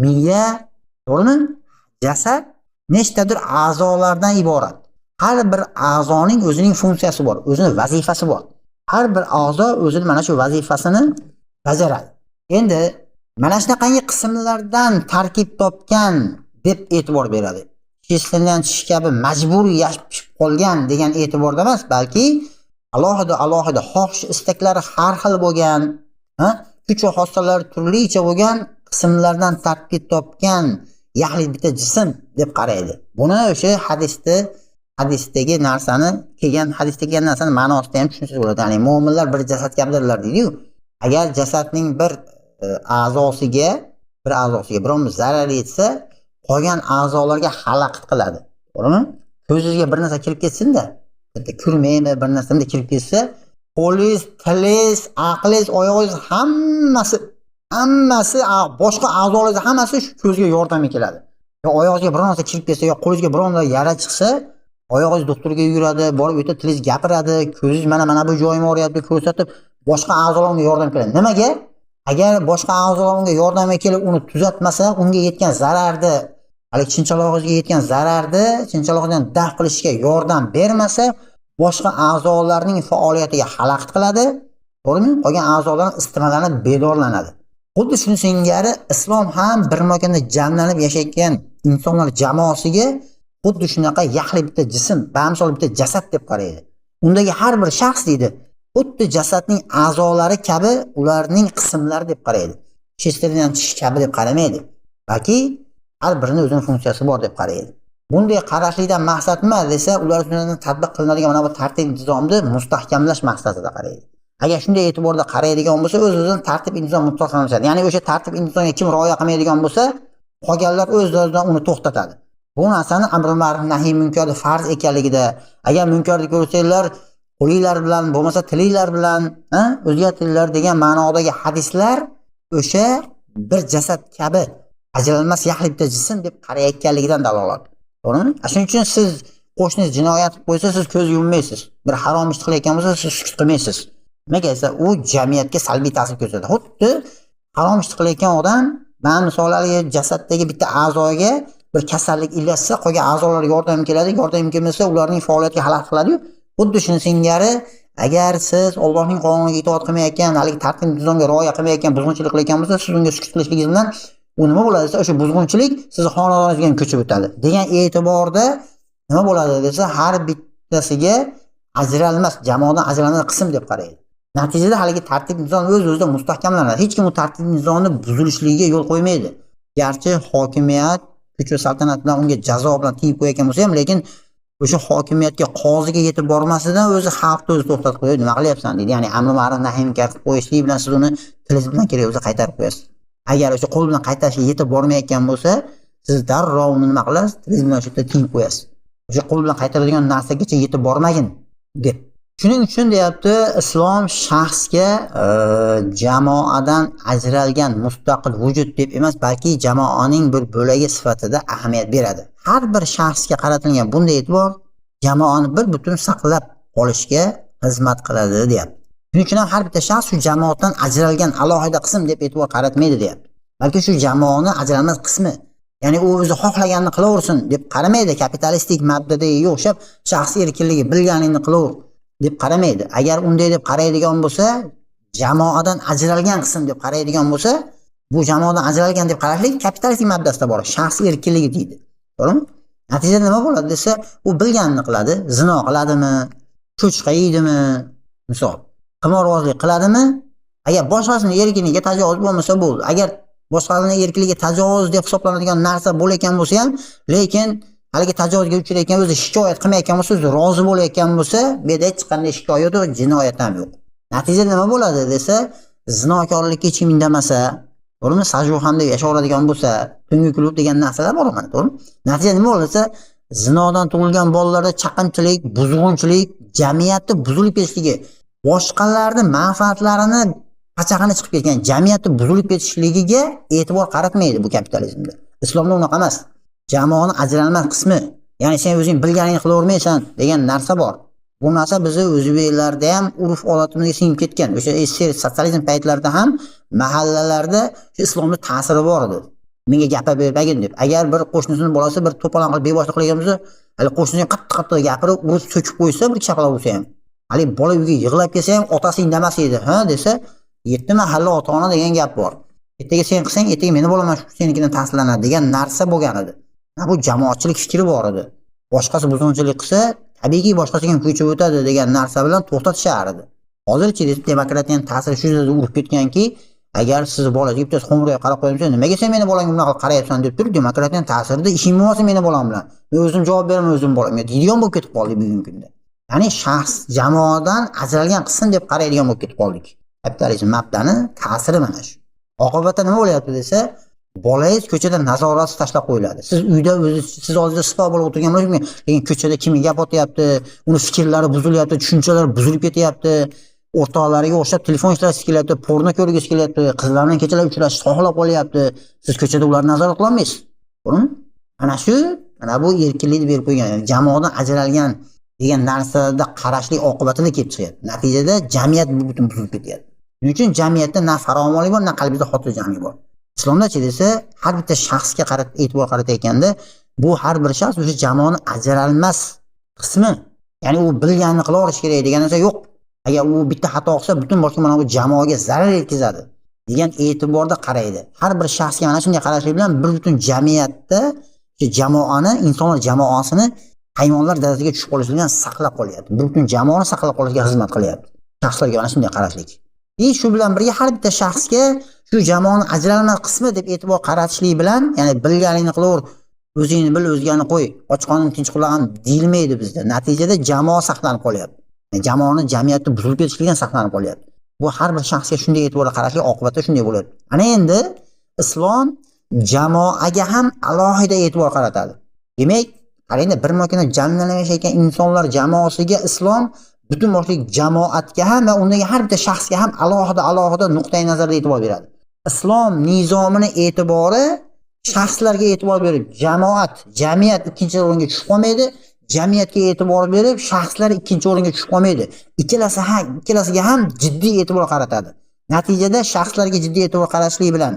miya, to'g'rimi? Jasad nechtadir a'zolardan iborat. Har bir a'zoning o'zining funksiyasi bor, o'zining vazifasi bor. Har bir a'zo o'zining mana shu vazifasini bajaradi. Endi mana shunaqangi qismlardan tarkib topgan deb e'tibor beradi. Shesternyani tishi kabi majburiy yashib qolgan degan e'tiborda emas, balki alohida xohish istaklari har xil bo'lgan, kuch va xossalari turlicha bo'lgan qismlardan tarkib topgan yaxlit bitta jism deb qaraydi. Buni o'sha hadisdagi narsani ma'nosida ham tushunsiz bo'ladi. Ya'ni mu'minlar bir jasad kabidirlar deydi-ku. Agar jasadning bir a'zosiga biron zarar yetsa, qolgan a'zolarga xalaqit qiladi. To'g'rimi? Ko'zingizga bir narsa kirib ketsin-da, bitta ko'rmaymi, bir narsa kirib ketsa, qo'lingiz, tilingiz, aqlingiz, oyog'ingiz hammasi boshqa a'zolaringiz hammasi shu ko'zga yordamga keladi. Yo oyog'ingizga bir narsa kirib ketsa, yo qo'lingizga biron yara chiqsa, oyog'ingiz doktorga yuradi, borib o'tib tilingiz gapiradi, ko'zingiz mana bu joyim og'riyapti ko'rsatib, boshqa a'zolarimga yordam beradi. Nimaga? Agar boshqa a'zolarimga yordamga kelib uni tuzatmasa, unga yetgan zararni, hali chinchalog'ingizga yetgan zararni chinchalog'dan daf qilishga yordam bermasa, boshqa a'zolarning faoliyatiga xalaqit qiladi. To'g'rimi? Qolgan a'zolarning istimalanib bedorlanadi. Xuddi shuni singari islom ham bir makanda jamlanib yashayotgan insonlar jamoasiga xuddi shunaqa yaxlit bitta jism, bamisol bitta jasad deb qaraydi. Undagi har bir shaxs deydi, xuddi jasadning a'zolari kabi ularning qismlari deb qaraydi. Shesternyani tishi kabi deb qaramaydi, balki har birining o'zining funksiyasi bor deb qaraydi. Bunday qarashlikdan maqsad nima desa, ular ustidan tatbiq qilinadigan mana bu tartib-intizomni mustahkamlash maqsadida qaraydi. Agar shunday e'tiborda qaraydigan bo'lsa, o'z-o'zidan tartib-intizom mustahkamlashadi. Ya'ni o'sha tartib-intizomga kim rioya qilmaydigan bo'lsa, qolganlar o'z-o'zidan uni to'xtatadi. Bu narsani amr ma'ruf nahiy munkarni farz ekanligida, agar munkarni ko'rsanglar, qo'linglar bilan, bo'lmasa tilinglar bilan o'zgartiringlar degan ma'nodagi hadislar o'sha bir jasad kabi ajralmas yaxlit bitta jism deb qarayotganligidan dalolat. To'g'rimi? Shuning uchun siz qo'shningiz jinoyat qilib qo'ysa, siz ko'z yummaysiz. Bir harom ish qilayotgan bo'lsa, siz sukut qilmaysiz. Nimaga esa u jamiyatga salbiy ta'sir ko'rsatadi. Xuddi harom ish qilayotgan odam, men misollarga jasaddagi bitta a'zoga bir kasallik illashsa, qolgan a'zolar yordam keladi, yordam kelmasa ularning faoliyatiga xalaqit qiladi-yu, xuddi shuni singari agar siz Allohning qonuniga itoat qilmayotgan, haligi tartib nizomga rioya qilmayotgan, buzg'unchilik qilayotgan bo'lsa, siz unga sukut qilishligingiz bilan u nima bo'ladi desa, o'sha buzg'unchilik sizni xonadoningizga ham ko'chib o'tadi degan e'tiborda nima bo'ladi desa, har bittasiga ajralmas, jamoadan ajralmas qism deb qaraydi. Natijada haligi tartib nizom o'z-o'zidan mustahkamlanadi. Hech kim u tartib nizomni buzilishligiga yo'l qo'ymaydi. Garchi hokimiyat kuch va saltanat bilan unga jazo bilan tiyib qo'yayotgan bo'lsa ham, lekin o'sha hokimiyatga, qoziga yetib bormasidan o'zi xalqni o'zi to'xtatib qo'yadi. Nima qilyapsan deydi. Ya'ni amr ma'ruf nahiy munkar qilib qo'yishlik bilan siz uni tilingiz bilan kerak o'zi qaytarib qo'yasiz. Agar o'sha qo'l bilan qaytarishga yetib bormayotgan bo'lsa, siz darrov uni nima qilasiz? Tilingiz bilan shu yerda tiyib qo'yasiz. O'sha qo'l bilan qaytaradigan narsagacha yetib bormagin deb. Shuning uchun deyapti, islom shaxsga jamoadan ajralgan mustaqil vujud deb emas, balki jamoaning bir bo'lagi sifatida ahamiyat beradi. Har bir shaxsga qaratilgan bunday e'tibor jamoani bir butun saqlab qolishga xizmat qiladi deyapti. Shuning uchun ham har bitta shaxs shu jamoatdan ajralgan alohida qism deb e'tibor qaratmaydi deyapti. Balki shu jamoani ajralmas qismi. Ya'ni u o'zi xohlaganini qilaversin deb qaramaydi. Kapitalistik mabdadaga o'xshab shaxsiy erkinligi bilganini qilaver deb qaramaydi. Agar unday deb qaraydigan bo'lsa, jamoadan ajralgan qism deb qaraydigan bo'lsa, bu jamoadan ajralgan deb qarashlik kapitalistik mabdasida bor, shaxsiy erkinligi deydi. To'g'rimi? Natijada nima bo'ladi desa, u bilganini qiladi, zino qiladimi, cho'chqa yeydimi, misol, qimorbozlik qiladimi? Agar boshqasining erkinligiga tajovuz bo'lmasa bo'ldi. Agar boshqalarning erkinligiga tajovuz deb hisoblanadigan narsa bo'layotgan bo'lsa ham, lekin haligi tajovuzga uchrayotgan o'zi shikoyat qilmayotgan bo'lsa, o'zi rozi bo'layotgan bo'lsa, bu yerda hech qanday shikoyat yo'q, jinoyat ham yo'q. Natijada nima bo'ladi desa, zinokorlikka hech kim indamasa, to'g'rimi? Sajvuhamda yashaveradigan bo'lsa, tungi klub degan narsalar bor mana, to'g'rimi? Natijada nima bo'lsa, zinodan tug'ilgan bolalarda chaqimchilik, buzg'unchilik, jamiyatni buzilib ketishligi, boshqalarning manfaatlarini pachag'ini chiqib ketgan jamiyatni buzilib ketishligiga e'tibor qaratmaydi bu kapitalizmda. Islomda unaqa emas. Jamoani ajralmas qismi, ya'ni sen o'zing bilganingni qilavermaysan degan narsa bor. Bu narsa bizni o'zbeklarda ham urf odatimizga singib ketgan. O'sha sotsializm paytlarida ham mahallalarda shu islomning ta'siri bor edi. Menga gapirib bermagin deb. Agar bir qo'shnisining bolasi bir to'polon qilib beboshlik qilgan bo'lsa, hali qo'shnisiga qattiq gapirib, urib so'kib qo'ysa, bir chaqaloq bo'lsa ham, hali bola uyga yig'lab kelsa ham otasi indamas edi, ha desa, yetti mahalla ota-ona degan gap bor. Ertaga sen qilsang, ertaga meni bolam shu senikidan ta'sirlanadi degan narsa bo'lgan edi. Bu jamoatchilik fikri bor edi. Boshqasi buzg'unchilik qilsa, tabiiyki boshqasiga ham ko'chib o'tadi degan narsa bilan to'xtatishar edi. Hozirchi demokratiyaning ta'siri shu yerda urib ketganki, agar siz bolaga bitta xo'mro'ya qarab qo'yamsa, nimaga sen meni bolamga bunaqa qarayapsan deb turib, demokratiyaning ta'sirida ishing bo'lmasa meni bolam bilan. Men o'zim javob beraman o'zim bolamga deydigan bo'lib ketib qoldik bugungi kunda. Ya'ni shaxs jamoadan ajralgan qism deb qaraydigan bo'lib ketib qoldik. Kapitalizm mabdani ta'siri mana shu. Oqibatda nima bo'lyapti desa, bolangiz ko'chada nazoratsiz tashlab qo'yiladi. Siz uyda o'zi siz oldida sipo bo'lib o'tirgan bo'lsangiz, lekin ko'chada kim gap otyapti, uni fikrlari buzilyapti, tushunchalari buzilib ketyapti, o'rtoqlariga o'xshab telefon ishlatish kelyapti, porno ko'rgisi kelyapti, qizlar bilan kechalar uchrashishni xohlab qolyapti. Siz ko'chada ularni nazorat qila olmaysiz. To'g'rimi? Mana bu erkinlikni berib qo'ygan, jamoadan ajralgan degan narsada qarashlik oqibatida kelib chiqyapti. Natijada jamiyat butun buzilib ketyapti. Shuning uchun jamiyatda na farovonlik bor, na qalbida xotirjamlik bor. Islomda-chi desa, har bitta shaxsga e'tibor qaratayotganda, bu har bir shaxs o'sha jamoani ajralmas qismi. Ya'ni u bilganini qilaverish kerak degan narsa yo'q. Agar u bitta xato qilsa, butun boshqa mana bu jamoaga zarar yetkazadi degan e'tiborda qaraydi. Har bir shaxsga mana shunday qarashlik bilan bir butun jamiyatda shu jamoani, insonlar jamoasini hayvonlar darajasiga tushib qolishligidan saqlab qolyapti. Bir butun jamoani saqlab qolishga xizmat qilyapti. Shaxslarga mana shunday qarashlik. Shu bilan birga har bitta shaxsga shu jamoaning ajralmas qismi deb e'tibor qaratishlik bilan, ya'ni bilganingni qilaver, o'zingni bil, o'zgani qo'y, och qonim tinch qulog'im deyilmaydi bizda. Natijada jamoa saqlanib qolyapti. Jamoani jamiyatda buzilib ketishligidan saqlanib qolyapti. Bu har bir shaxsga shunday e'tiborda qarashlik oqibatda shunday bo'ladi. Ana endi islom jamoaga ham alohida e'tibor qaratadi. Demak, qarangda bir makona jamlanib yashayotgan insonlar jamoasiga islom butun boshlik jamoatga ham va undagi har bitta shaxsga ham alohida nuqtai nazarda e'tibor beradi. Islom nizomini e'tibori shaxslarga e'tibor berib, jamiyat ikkinchi o'ringa tushib qolmaydi, jamiyatga e'tibor berib, shaxslar ikkinchi o'ringa tushib qolmaydi. Ikkalasiga ham jiddiy e'tibor qaratadi. Natijada shaxslarga jiddiy e'tibor qaratishlik bilan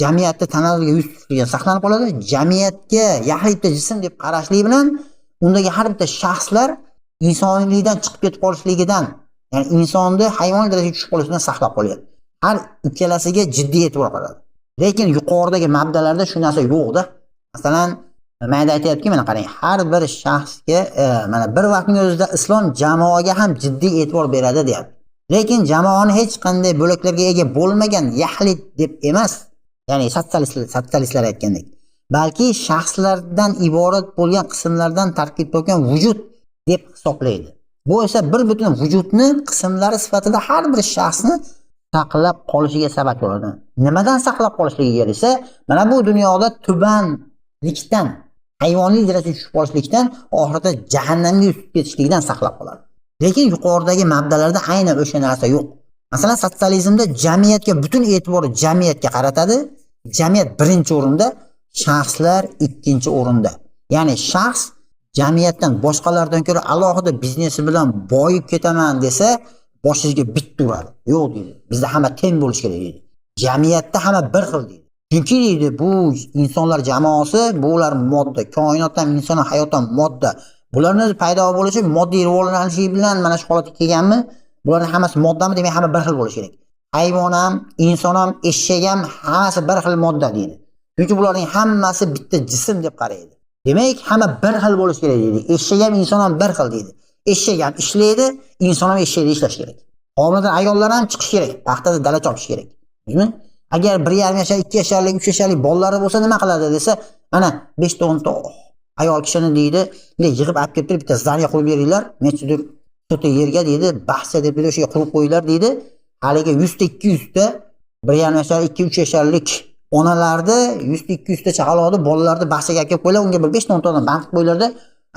jamiyatda tanazzulga yuz tutishligidan saqlanib qoladi. Jamiyatga yaxlit bitta jism deb qarashlik bilan undagi har bitta shaxslar insoniylikdan chiqib ketib qolishligidan, ya'ni insonni hayvoniy darajaga tushib qolishidan saqlab qoladi. Har ikkalasiga jiddiy e'tibor qiladi. Lekin yuqoridagi mabdalarda shu narsa yo'q-da. Masalan, mayda aytayaptiki, mana qarang, har bir shaxsga mana bir vaqtning o'zida islom jamoaga ham jiddiy e'tibor beradi deyapti. Lekin jamoani hech qanday bo'laklarga ega bo'lmagan yaxlit deb emas, ya'ni sotsialistlar aytgandek, balki shaxslardan iborat bo'lgan qismlardan tarkib topgan vujud deb hisoblaydi. Bu esa bir butun vujudni qismlari sifatida har bir shaxsni saqlab qolishiga sabab bo'ladi. Nimadan saqlab qolishligiga esa, mana bu dunyoda tubanlikdan, hayvoniy darajaga tushib qolishlikdan, oxiratda jahannamga yuz tutib ketishligidan saqlab qoladi. Lekin yuqoridagi mabdalarda aynan o'sha narsa yo'q. Masalan, sotsializmda jamiyatga butun e'tiborni jamiyatga qaratadi. Jamiyat birinchi o'rinda, shaxslar ikkinchi o'rinda. Ya'ni shaxs jamiyatdan boshqalardan ko'ra alohida biznesi bilan boyib ketaman desa, boshiga bitta uradi. Yo'q deydi. Bizda hamma teng bo'lish kerak deydi. Jamiyatda hamma bir xil deydi. Chunki deydi, bu insonlar jamoasi, bular modda, koinotdan, inson hayotdan modda. Bularning paydo bo'lishi moddiy rivojlanishi bilan mana shu holatga kelganmi? Bularning hammasi moddami, demak hamma bir xil bo'lishi kerak. Hayvon ham, inson ham, eshak ham hammasi bir xil modda deydi. Chunki bularning hammasi bitta jism deb qaraydi. Demak, hamma bir xil bo'lishi kerak deydi. Eshak ham, inson ham bir xil deydi. Eshak ham ishlaydi, inson ham eshakda ishlash kerak. Homilador ayollar ham chiqish kerak, paxtada dala chopish kerak. Demak, agar 1,5 yoshli, 2 yoshli, 3 yoshli bolalari bo'lsa nima qiladi desa, mana 5 ta 10 ta ayol kishini deydi, yig'ib olib kelib turib bitta zarga qurib beringlar, nechidir sota yerga deydi, bahsa deb o'sha yerga qurib qo'yinglar deydi. Haligi 100 ta 200 ta 1,5 yoshli, 2-3 yoshlik onalarni 100 ta 200 ta chaqaloqni bolalarni bahsaga olib kelib qo'yinglar, unga bir 5 ta 10 tadan band qilib qo'yinglarda,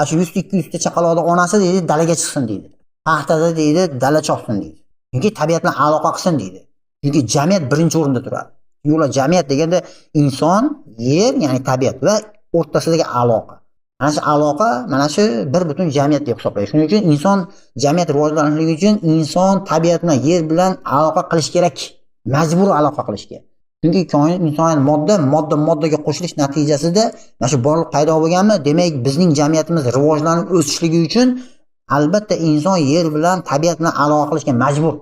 shu 100 ta 200 ta chaqaloqni onasi deydi, dalaga chiqsin deydi. Paxtada deydi, dala chopsin deydi. Chunki tabiat bilan aloqa qilsin deydi. Chunki jamiyat birinchi o'rinda turadi. Yo'la jamiyat deganda inson, yer, ya'ni tabiat va o'rtasidagi aloqa. Mana shu aloqa, mana shu bir butun jamiyat deb hisoblaydi. Shuning uchun inson jamiyat rivojlanishligi uchun inson tabiat bilan, yer bilan aloqa qilish kerak. Majbur aloqa qilishga. Chunki koinot insoniyat moddaga qo'shilish natijasida mana shu borliq paydo bo'lganmi? Demak, bizning jamiyatimiz rivojlanib o'sishligi uchun albatta inson yer bilan, tabiat bilan aloqa qilishga majbur.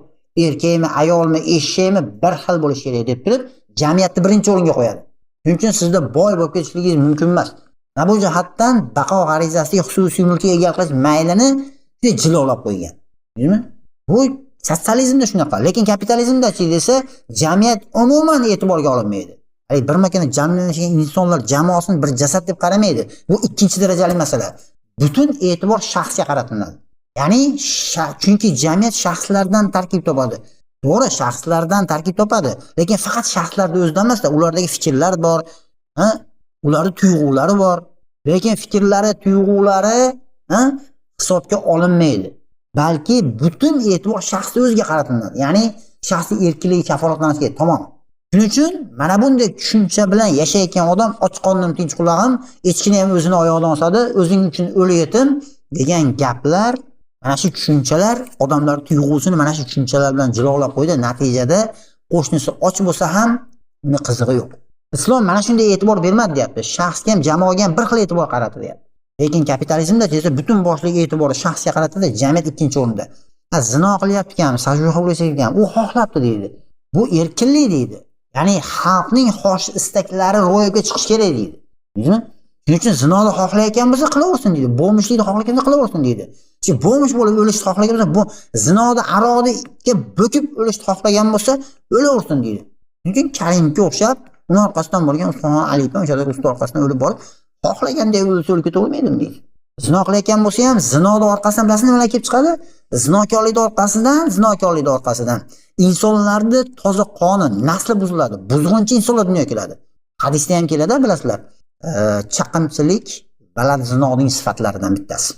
Erkakmi, ayolmi, eshakmi bir xil bo'lishi kerak deb turib, jamiyatni birinchi o'ringa qo'yadi. Shuning uchun sizda boy bo'lib ketishligingiz mumkin emas. Mana bu jihatdan baqo g'arizasiga xususiy mulkka ega qilish maylini jilovlab qo'ygan. Bilasizmi? Bu sotsializmda shunaqa, lekin kapitalizmda-chi desa, jamiyat umuman e'tiborga olinmaydi. Bir makanda jamlanishgan insonlar jamoasini bir jasad deb qaramaydi. Bu ikkinchi darajali masala. Butun e'tibor shaxsga qaratiladi. Ya'ni chunki jamiyat shaxslardan tarkib topadi. To'g'ri, shaxslardan tarkib topadi, lekin faqat shaxslarda o'zidan emas, ulardagi fikrlar bor, ularning tuyg'ulari bor. Lekin fikrlari, tuyg'ulari hisobga olinmaydi. Balki butun e'tibor shaxsning o'ziga qaratiladi. Ya'ni shaxsiy erkinligi kafolatlanadi. Tamom. Shuning uchun mana bunday tushuncha bilan yashayotgan odam och qornim tinch qulog'im, echkini ham o'zini oyog'idan osadi, o'zing uchun o'l yetim degan gaplar, mana shu tushunchalar odamlar tuyg'usini mana shu tushunchalar bilan jilovlab qo'ydi. Natijada qo'shnisi och bo'lsa ham uni qizig'i yo'q. Islom mana shunday e'tibor bermadi deyapti. Shaxsga ham, jamoaga ham bir xil e'tibor qaratdi deyapti. Lekin kapitalizmda esa butun boshlik e'tiborni shaxsga qaratadi, jamiyat ikkinchi o'rinda. Zino qilyapti-kan, sajruha bo'layotgan, u xohlabdi deydi. Bu erkinlik deydi. Ya'ni xalqning xohish istaklari ro'yobga chiqish kerak deydi. Shuning uchun zinoni xohlayotgan bo'lsa qilaversin deydi. Bo'lmishlikni xohlagan bo'lsa qilaversin deydi. Bo'lmish bo'lib o'lishni xohlagan bo'lsa, bu zinoni aroqga bo'kib o'lishni xohlagan bo'lsa, o'laversin deydi. Chunki Karimga o'xshab uni orqasidan borgan Usmon Aliyev o'shada usta orqasidan o'lib borib, xohlagandek o'lsa o'lib ketavermaydimi deydi. Zino qilayotgan bo'lsa ham zinoning orqasidan bilasizmi nimalar kelib chiqadi? Zinokorlikning orqasidan insonlarni toza qoni, nasli buziladi. Buzg'unchi insonlar dunyoga keladi. Hadisda ham keladi, bilasizlar. Chaqimchilik balad zinoning sifatlaridan bittasi.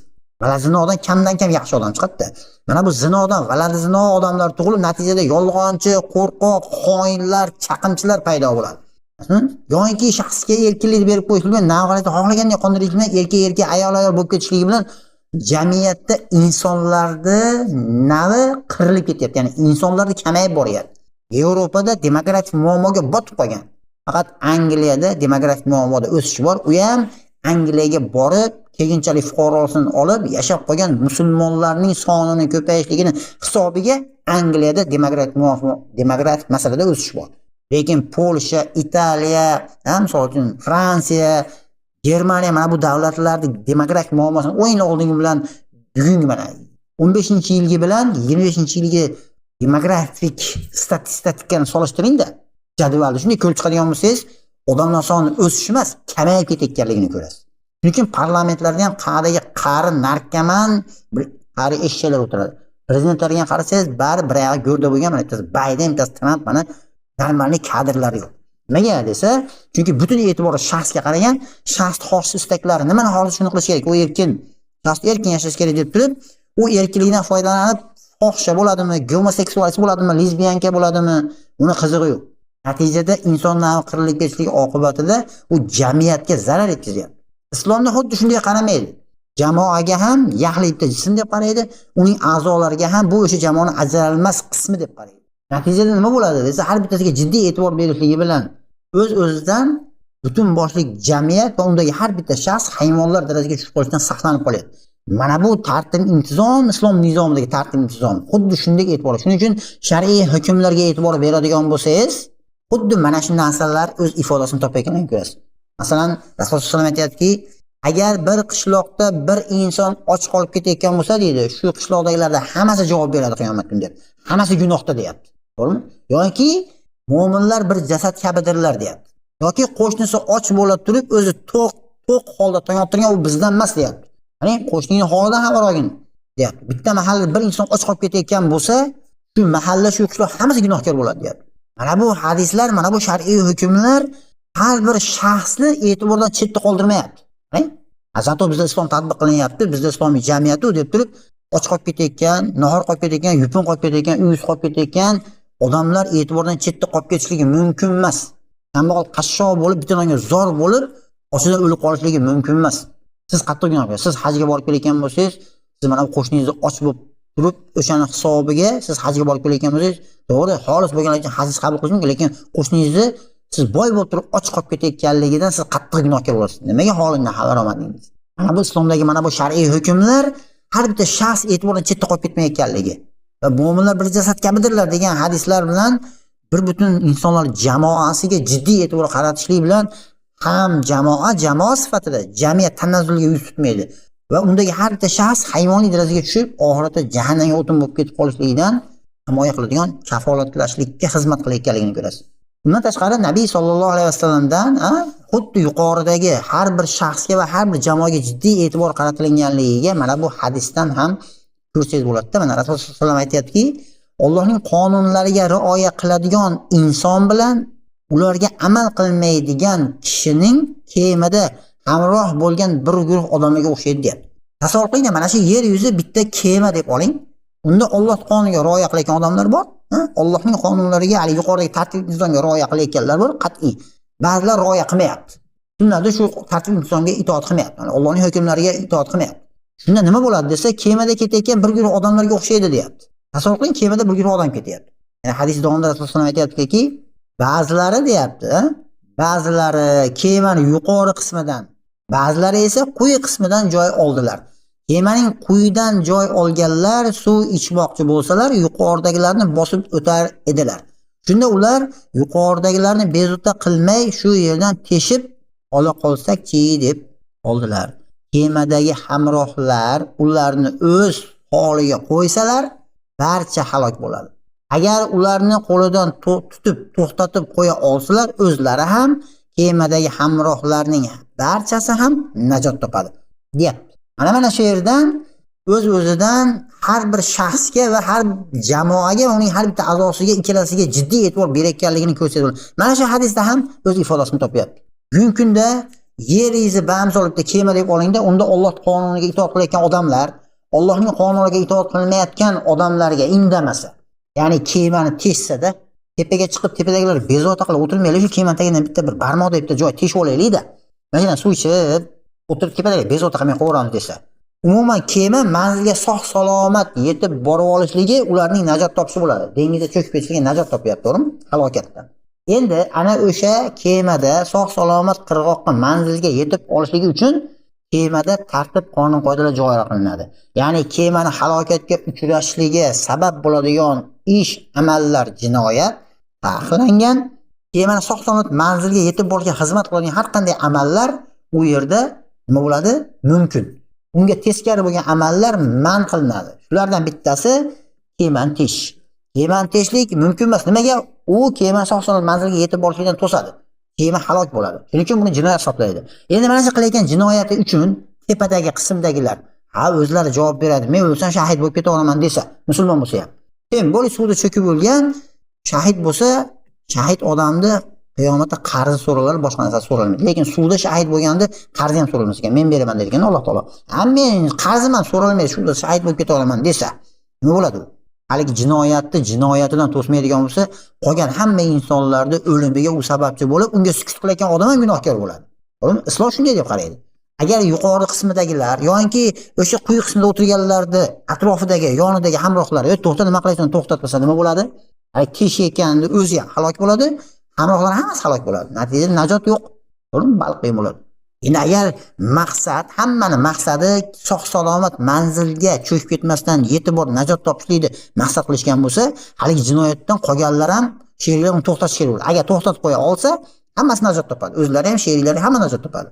Balad zinodan kamdan kam yaxshi odam chiqadi. Mana bu zinodan, balad zino odamlar tug'ilib, natijada yolg'onchi, qo'rqoq, xoinlar, chaqimchilar paydo bo'ladi. Yo'inki shaxsga erkinlik berib qo'yish bilan navg'alati xohlagandek qondirish bilan erkak ayol bo'lib ketishligi bilan jamiyatda insonlarni navi qirilib ketyapti. Ya'ni insonlarni kamayib boryapti. Yevropada demokratik muammoga botib qolgan. Faqat Angliyada demografik muammoda o'sish bor. U ham Angliyaga borib, keyinchalik fuqarosini olib yashab qolgan musulmonlarning sonining ko'payishligini hisobiga Angliyada demografik masalada o'sish bor. Lekin Polsha, Italiya, misol uchun Fransiya, Germaniya mana bu davlatlarda demografik muammosini o'yin oldingi bilan bugungi mana 15-yilgi bilan 25-yilgi demografik statistikani solishtiringda, jadvalda shunday ko'rib chiqadigan bo'lsangiz, odamlar soni o'sish emas, kamayib ketayotganligini ko'rasiz. Chunki parlamentlarda ham qari narkoman, qari eshaklar o'tiradi. Prezidentlarga ham qarasangiz, bari bir oyog'i go'rda bo'lgan, mana bittasi Bayden, bittasi Trump, mana normalniy kadrlar yo'q. Nimaga desa, chunki butun e'tibori shaxsga qaragan, shaxs xohish istaklari, nimani xohlasa shuni qilish kerak, u erkin, shaxs erkin yashash kerak deb turib, u erkinlikdan foydalanib, fohisha bo'ladimi, gomoseksualist bo'ladimi, lesbiyanka bo'ladimi, uni qizig'i yo'q. Natijada inson navi qirilib ketishligi oqibatida u jamiyatga zarar yetkazyapti. Islomda xuddi shunday qaramaydi. Jamoaga ham yaxlit jism deb qaraydi, uning a'zolariga ham bu o'sha jamoaning ajralmas qismi deb qaraydi. Natijada nima bo'ladi desa, har bittasiga jiddiy e'tibor berishligi bilan o'z-o'zidan butun boshlik jamiyat va undagi har bitta shaxs hayvonlar darajasiga tushib qolishdan saqlanib qolyapti. Mana bu tartib intizom, islom nizomidagi tartib intizom. Xuddi shunday e'tibor. Shuning uchun shar'iy hukmlarga e'tibor beradigan bo'lsangiz, xuddi mana shu narsalar o'z ifodasini topayotganini ko'rasiz. Masalan, Rasululloh sollallohu alayhi vasallam aytayaptiki, agar bir qishloqda bir inson och qolib ketayotgan bo'lsa deydi, shu qishloqdagilarda hammasi javob beradi qiyomat kunida. Hammasi gunohda deyapti. To'g'rimi? Yoki mu'minlar bir jasad kabidirlar deyapti. Yoki qo'shnisi och bo'lib turib, o'zi to'q holda tayoq turgan, u bizdan emas deyapti. Ya'ni qo'shnining holidan xabar olgin deyapti. Bitta mahallada bir inson och qolib ketayotgan bo'lsa, shu mahalla, shu qishloq hammasi gunohkor bo'ladi deyapti. Mana bu hadislar, mana bu shar'iy hukmlar har bir shaxsni e'tibordan chetda qoldirmayapti. Zato bizda islom tatbiq qilinyapti, bizda islomiy jamiyat deb turib, och qolib ketayotgan, nahor qolib ketayotgan, yupun qolib ketayotgan, uysiz qolib ketayotgan odamlar e'tibordan chetda qolib ketishligi mumkin emas. Kambag'al qashshoq bo'lib, bitta nonga zor bo'lib, ochidan o'lib qolishligi mumkin emas. Siz qattiq gunohkor. Siz hajga borib kelayotgan bo'lsangiz, siz mana bu qo'shningizni och bo'lib turib, o'shani hisobiga siz hajga borib kelayotgan bo'lsangiz, to'g'ri, xolis bo'lganlar uchun hajsiz qabul qilish mumkin, lekin qo'shningizni siz boy bo'lib turib och qolib ketayotganligidan siz qattiq gunohkor bo'lasiz. Nimaga holindan xabar olmadingiz? Mana bu islomdagi mana bu shar'iy hukmlar har bitta shaxs e'tibordan chetda qolib ketmayotganligi va mu'minlar bir jasad kabidirlar degan hadislar bilan bir butun insonlar jamoasiga jiddiy e'tibor qaratishlik bilan ham jamoa sifatida jamiyat tanazzulga yuz tutmaydi va undagi har bitta shaxs hayvoniy darajaga tushib, oxiratda jahannamga o'tin bo'lib ketib qolishligidan himoya qiladigan, kafolatlashlikka xizmat qilayotganligini ko'rasiz. Bundan tashqari Nabiy sollallohu alayhi vasallamdan xuddi yuqoridagi har bir shaxsga va har bir jamoaga jiddiy e'tibor qaratilganligiga mana bu hadisdan ham ko'rsangiz bo'ladi. Mana Rasululloh sollallohu alayhi vasallam aytayaptiki, Allohning qonunlariga rioya qiladigan inson bilan ularga amal qilmaydigan kishining kemada hamroh bo'lgan bir guruh odamlarga o'xshaydi deyapti. Tasavvur qiling, mana shu yer yuzi bitta kema deb oling. Unda Alloh qonuniga rioya qilayotgan odamlar bor. Allohning qonunlariga, hali yuqoridagi tartib nizomga rioya qilayotganlar bor, qat'iy. Ba'zilar rioya qilmayapti. Shunlarda shu tartib nizomga itoat qilmayapti. Allohning hukmlariga itoat qilmayapti. Shunda nima bo'ladi desa, kemada ketayotgan bir guruh odamlarga o'xshaydi deyapti. Tasavvur qiling, kemada bir guruh odam ketyapti. Ya'ni hadis davomida Rasululloh sollallohu alayhi vasallam aytayaptiki, ba'zilari deyapti, ba'zilari kemaning yuqori qismidan, ba'zilari esa quyi qismidan joy oldilar. Kemaning quyidan joy olganlar suv ichmoqchi bo'lsalar, yuqoridagilarni bosib o'tar edilar. Shunda ular yuqoridagilarni bezovta qilmay shu yerdan teshib ola qolsak-chi deb oldilar. Kemadagi hamrohlar ularni o'z holiga qo'ysalar, barcha halok bo'ladi. Agar ularni qo'lidan tutib, to'xtatib qo'ya olsalar, o'zlari ham, kemadagi hamrohlarning barchasi ham najot topadi, deyapti. Mana shu yerdan o'z-o'zidan har bir shaxsga va har jamoaga va uning har bitta a'zosiga, ikkalasiga jiddiy e'tibor berayotganligini ko'rsatib bo'ladi. Mana shu hadisda ham o'z ifodasini topyapti. Bugungi kunda yer yuzi bamisol bitta kema deb olingda, unda Alloh qonuniga itoat qilayotgan odamlar, Allohning qonuniga itoat qilmayotgan odamlarga indamasa, ya'ni kemani teshsa-da, tepaga chiqib tepadagilar bezovta qilib o'tirmaylik, shu kemani tagidan bitta bir barmoqda bitta joy teshib olaylik-da. Mana suv ichib o'tirib tepadagi bezovta qilmay qo'yamiz desa, umuman kema manzilga sog' salomat yetib borib olishligi ularning najot topishi bo'ladi. Dengizda cho'kib ketishiga najot topyapti, to'g'rimi? Halokatdan. Endi ana o'sha kemada sog' salomat qirg'oqqa manzilga yetib olishligi uchun kemada tartib qonun qoidalar joriy qilinadi. Ya'ni kemani halokatga uchrashishiga sabab bo'ladigan ish, amallar, jinoyat taqiqlangan. Kemani sog' salomat manzilga yetib borishga xizmat qiladigan har qanday amallar u yerda nima bo'ladi? Mumkin. Unga teskari bo'lgan amallar man qilinadi. Shulardan bittasi kemani tesh. Kemani teshlik mumkin emas. Nimaga? U kema sog' salomat manzilga yetib borishdan to'sadi. Kema halok bo'ladi. Shuning uchun buni jinoyat hisoblaydi. Endi mana shu qilayotgan jinoyati uchun tepadagi qismdagilar o'zlari javob beradi. Men o'lsam shahid bo'lib keta olaman desa, musulmon bo'lsa ham. Bo'li suvda cho'kib o'lgan shahid bo'lsa, shahid odamni qiyomatda qarzi so'ralar, boshqa narsa so'ralmaydi. Lekin suvda shahid bo'lganda qarzi ham so'ralmas ekan. Men beraman degan Alloh taolo. Men qarziman so'ralmaydi, suvda shahid bo'lib keta olaman desa, nima bo'ladi? Haligi jinoyatidan to'smaydigan bo'lsa, qolgan hamma insonlarni o'limiga u sababchi bo'lib, unga sukut qilayotgan odam ham gunohkor bo'ladi. Islom shunday deb qaraydi. Agar yuqori qismidagilar yoki o'sha quyi qismda o'tirganlarni atrofidagi, yonidagi hamrohlar, to'xta nima qilaysan, to'xtatmasa nima bo'ladi? Teshayotganda o'zi ham halok bo'ladi, hamrohlar hammasi halok bo'ladi. Natijada najot yo'q. Balqiy bo'ladi. Endi agar hammani maqsadi sog' salomat manzilga cho'kib ketmasdan yetib borib najot topishlikni maqsad qilishgan bo'lsa, haligi jinoyatdan qolganlar ham sheriklar uni to'xtatish kerak bo'ladi. Agar to'xtatib qo'ya olsa, hammasi najot topadi. O'zlari ham, sheriklari hamma najot topadi.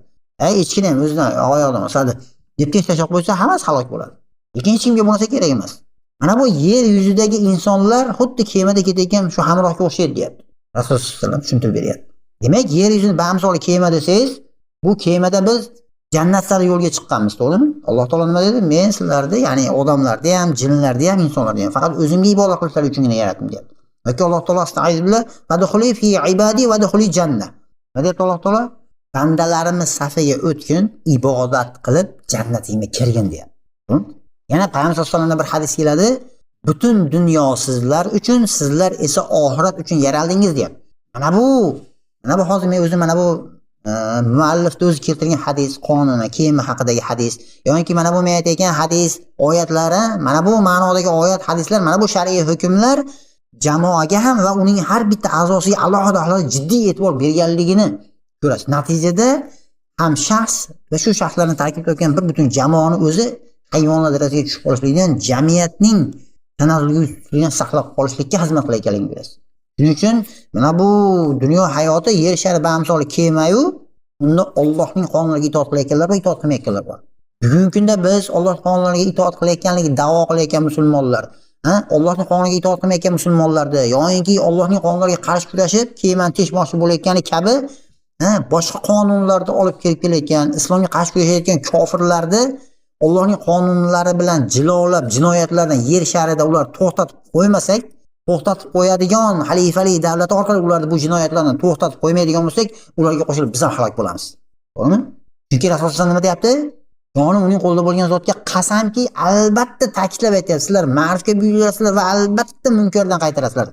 Echkini ham o'zidan oyoqdan osadi, deb tashlab qo'ysa, hammasi halok bo'ladi. Lekin hech kimga bu narsa kerak emas. Mana bu yer yuzidagi insonlar xuddi kemada ketayotgan shu hamrohga o'xshaydi, deyapti. Rasululloh sollallohu alayhi vasallam tushuntirib beryapti. Demak, yer yuzini bamisoli kema desangiz, bu kemada biz jannat sari yo'lga chiqqanmiz, to'g'rimi? Alloh taolo nima dedi? Men sizlarni, ya'ni odamlarni ham, jinlarni ham, insonlarni ham faqat o'zimga ibodat qilishlari uchungina yaratdim, deyapti. Yoki Alloh taolo astag'fiz billah, "Fadkhuli fi ibadi va dkhuli janna." Nima deyapti Alloh taolo? Bandalarimiz safiga o'tgin, ibodat qilib jannatingga kirgin, deyapti. Yana Payg'ambar sollallohu alayhi vasallamdan bir hadis keladi. Butun dunyo sizlar uchun, sizlar esa oxirat uchun yaraldingiz, deyapti. Mana bu hozir men o'zim mana bu muallifning o'zi keltirgan hadis, qonuni, kema haqidagi hadis, yoki mana bu men aytayotgan hadis, oyatlari, mana bu ma'nodagi oyat, hadislar, mana bu shar'iy hukmlar jamoaga ham va uning har bitta a'zosiga alohida jiddiy e'tibor berganligini ko'rasiz. Natijada ham shaxs va shu shaxslarni tarkib etgan bir butun jamoani o'zi hayvonlar darajasiga tushib qolishligidan jamiyatning tanazzulini saqlab qolishlikka xizmat qilayotganligini ko'rasiz. Shuning uchun mana bu dunyo hayoti yer shari bamisoli kema-yu, unda Allohning qonunlariga itoat qilayotganlar va itoat qilmayotganlar bor. Bugungi kunda biz Alloh qonunlariga itoat qilayotganligi da'vo qilayotgan musulmonlar, Allohning qonuniga itoat qilmayotgan musulmonlarni yoki Allohning qonunlariga qarshi kurashib, kemani teshmoqchi bo'layotgani kabi boshqa qonunlarni olib kelib kelayotgan, islomga qarshi kurashayotgan kofirlarni Allohning qonunlari bilan jilolab, jinoyatlardan yer sharida ular to'xtatib qo'ymasak, to'xtatib qo'yadigan xalifali davlat orqali ularni bu jinoyatlarni to'xtatib qo'ymaydigan bo'lsak, ularga qo'shilib biz ham halok bo'lamiz. To'g'rimi? Chunki Rasululloh nima deyapti? Jonim uning qo'lida bo'lgan zotga qasamki, albatta ta'kidlab aytyapti. Sizlar ma'rifga buyurasizlar va albatta munkardan qaytarasizlar.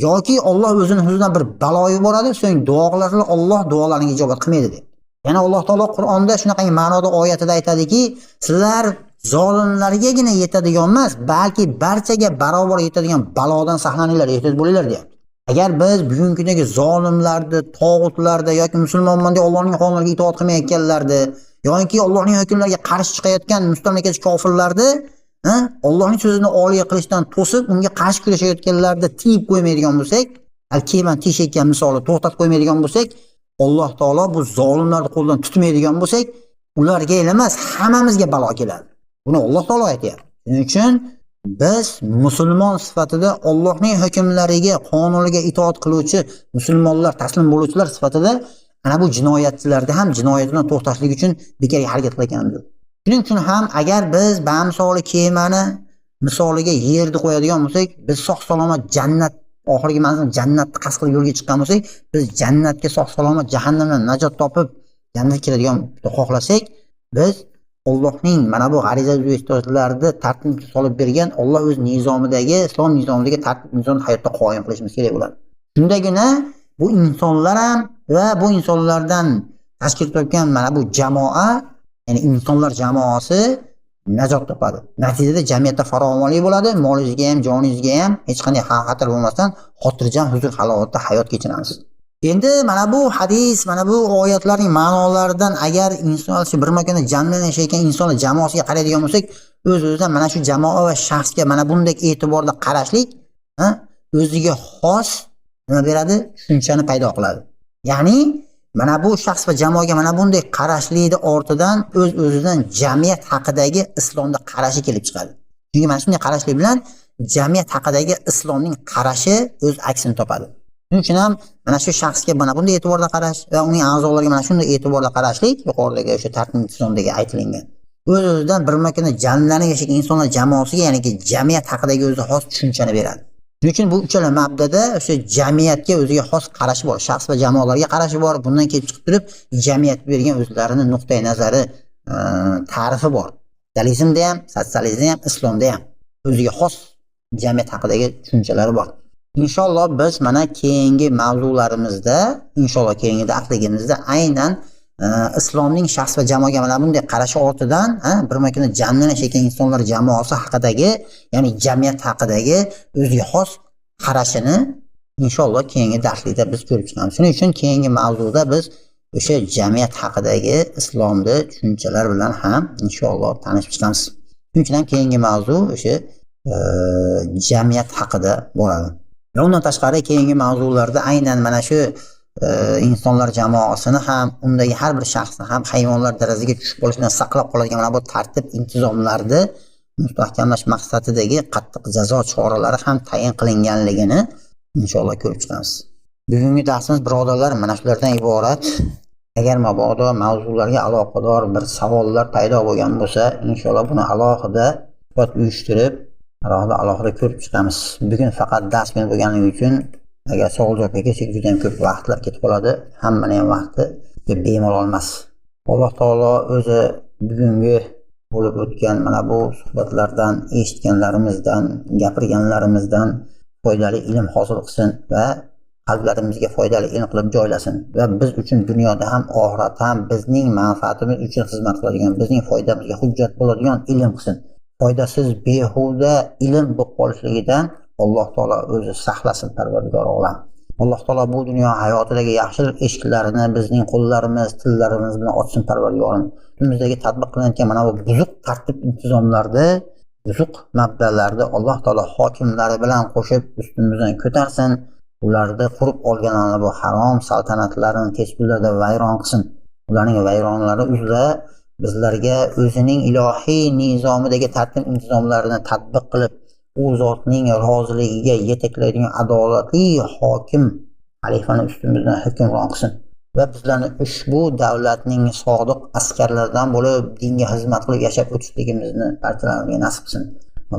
Yoki Alloh o'zining huzuridan bir balo yuboradi, so'ng duo qilasizlar, Alloh duolaringizga ijobat qilmaydi deb. Yana Alloh taolo Qur'onda shunaqa ma'noda oyatida aytadiki, sizlar zolimlargagina yetadigan emas, balki barchaga barobar yetadigan balodan saqlaninglar, ehtiyot bo'linglar deyapti. Agar biz bugungi kundagi zolimlarni, tog'utlarni yoki musulmonman deb Allohning qonunlariga itoat qilmayotganlarni yoki Allohning hukmlariga qarshi chiqayotgan mustamlakachi kofirlarni Allohning so'zini oliy qilishdan to'sib, unga qarshi kurashayotganlarni tiyib qo'ymaydigan bo'lsak, al-keman teshayotgan misoli to'xtatib qo'ymaydigan bo'lsak, Alloh taolo bu zolimlarni qo'ldan tutmaydigan bo'lsak, ularga emas, hammamizga balo keladi. Buni Alloh taolo aytayapti. Shuning uchun biz musulmon sifatida Allohning hukmlariga, qonuniga itoat qiluvchi musulmonlar, taslim bo'luvchilar sifatida ana bu jinoyatchilarni ham jinoyatidan to'xtashlik uchun bekorga harakat qilayotganimiz yo'q. Shuning uchun ham agar biz bamisoli kemani misoliga yerni qo'yadigan bo'lsak, biz sog' salomat jannat, oxirgi manzil jannatni qasd qilib yo'lga chiqqan bo'lsak, biz jannatga sog' salomat jahannamdan najot topib jannatga kiradigan xohlasak, biz Allohning mana bu g'ariza istoatlarni tartibga solib bergan Alloh o'z nizomidagi, islom nizomidagi tartib nizomni hayotda qoyim qilishimiz kerak bo'ladi. Shundagina bu insonlar ham va bu insonlardan tashkil topgan mana bu jamoa, ya'ni insonlar jamoasi najot topadi. Natijada jamiyatda farovonlik bo'ladi, molingizga ham, joningizga ham hech qanday xavf-xatar bo'lmasdan xotirjam, huzur, halovatda hayot kechiramiz. Endi mana bu hadis, mana bu oyatlarning ma'nolaridan agar inson shu bir makonda jamlanib yashayotgan insonlar jamoasiga qaraydigan bo'lsak, o'z-o'zidan mana shu jamoa va shaxsga mana bunday e'tiborda qarashlik, o'ziga xos nima beradi? Tushunchani paydo qiladi. Ya'ni mana bu shaxs va jamoaga mana bunday qarashlikni ortidan o'z-o'zidan jamiyat haqidagi islomda qarashi kelib chiqadi. Chunki mana shunday qarashlik bilan jamiyat haqidagi islomning qarashi o'z aksini topadi. Shuning uchun ham mana shu shaxsga mana bunday e'tiborda qarash va uning a'zolariga mana shunday e'tiborda qarashlik yuqoridagi o'sha tartib intizomdagi aytilgan. O'z-o'zidan bir makona jamlanib yashagan insonlar jamoasiga, ya'ni jamiyat haqidagi o'ziga xos tushunchani beradi. Shuning uchun bu uchala mabdada o'sha jamiyatga o'ziga xos qarashi bor, shaxs va jamoalarga qarashi bor. Bundan kelib chiqib turib, jamiyat bergan o'zlarining nuqtai nazari, ta'rifi bor. Kapitalizmda ham, sotsializmda ham, islomda ham o'ziga xos jamiyat haqidagi tushunchalari bor. Inshaalloh biz mana keyingi mavzularimizda, inshaalloh keyingi darsligimizda aynan islomning shaxs va jamoaga mana bunday qarashi ortidan bir makona jamlanib yashagan insonlar jamoasi haqidagi, ya'ni jamiyat haqidagi o'ziga xos qarashini inshaalloh keyingi darslikda biz ko'rib chiqamiz. Shuning uchun keyingi mavzuda biz o'sha jamiyat haqidagi islomda tushunchalar bilan ham inshaalloh tanishib chiqamiz. Shuning uchun ham keyingi mavzu o'sha jamiyat haqida bo'ladi. Va undan tashqari keyingi mavzularda aynan mana shu insonlar jamoasini ham, undagi har bir shaxsni ham hayvonlar darajasiga tushib qolishidan saqlab qoladigan mana bu tartib intizomlarni mustahkamlash maqsadidagi qattiq jazo choralari ham tayin qilinganligini inshaalloh ko'rib chiqamiz. Bugungi darsimiz birodarlar mana shulardan iborat. Agar mabodo mavzularga aloqador bir savollar paydo bo'lgan bo'lsa, inshaalloh buni alohida suhbat uyushtirib, alohida ko'rib chiqamiz. Bugun faqat dars kuni bo'lganligi uchun agar savol javobga kelsak juda ham ko'p vaqtlar ketib qoladi. Hammani ham vaqti bemalol emas. Alloh taolo o'zi bugungi bo'lib o'tgan mana bu suhbatlardan, eshitganlarimizdan, gapirganlarimizdan foydali ilm hosil qilsin va qalblarimizga foydali ilm qilib joylasin va biz uchun dunyoda ham oxiratda ham bizning manfaatimiz uchun xizmat qiladigan, bizning foydamizga hujjat bo'ladigan ilm qilsin. Foydasiz behuda ilm bo'lib qolishligidan Alloh taolo o'zi saqlasin, Parvardigor olam. Alloh taolo bu dunyo hayotidagi yaxshilik eshiklarini bizning qo'llarimiz, tillarimiz bilan ochsin, Parvardigorim. Bizimizdagi tatbiq qilinayotgan mana bu buzuq tartib intizomlarda, buzuq mabdalarda Alloh taolo hokimlari bilan qo'shib ustimizdan ko'tarsin. Ularni qurib olgan bu harom saltanatlarini tez kunlarda vayron qilsin. Ularning vayronlari uzra bizlarga o'zining ilohiy nizomidagi tartib intizomlarini tatbiq qilib, u zotning roziligiga yetaklaydigan adolatli hokim xalifani ustimizdan hukmron qilsin va bizlarni ushbu davlatning sodiq askarlaridan bo'lib dinga xizmat qilib yashab o'tishligimizni barchalarimizga nasib qilsin.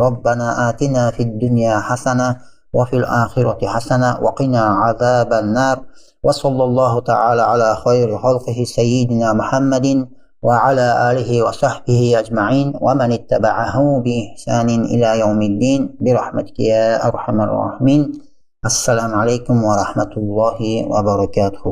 Robbana atina fid dunya hasana va fil oxirati hasana va qina azaban nar va sallallohu ta'ala ala xayri xalqihi sayyidina Muhammadin وعلى آله وصحبه أجمعين ومن اتبعه بإحسان إلى يوم الدين برحمتك يا أرحم الراحمين. السلام عليكم ورحمة الله وبركاته.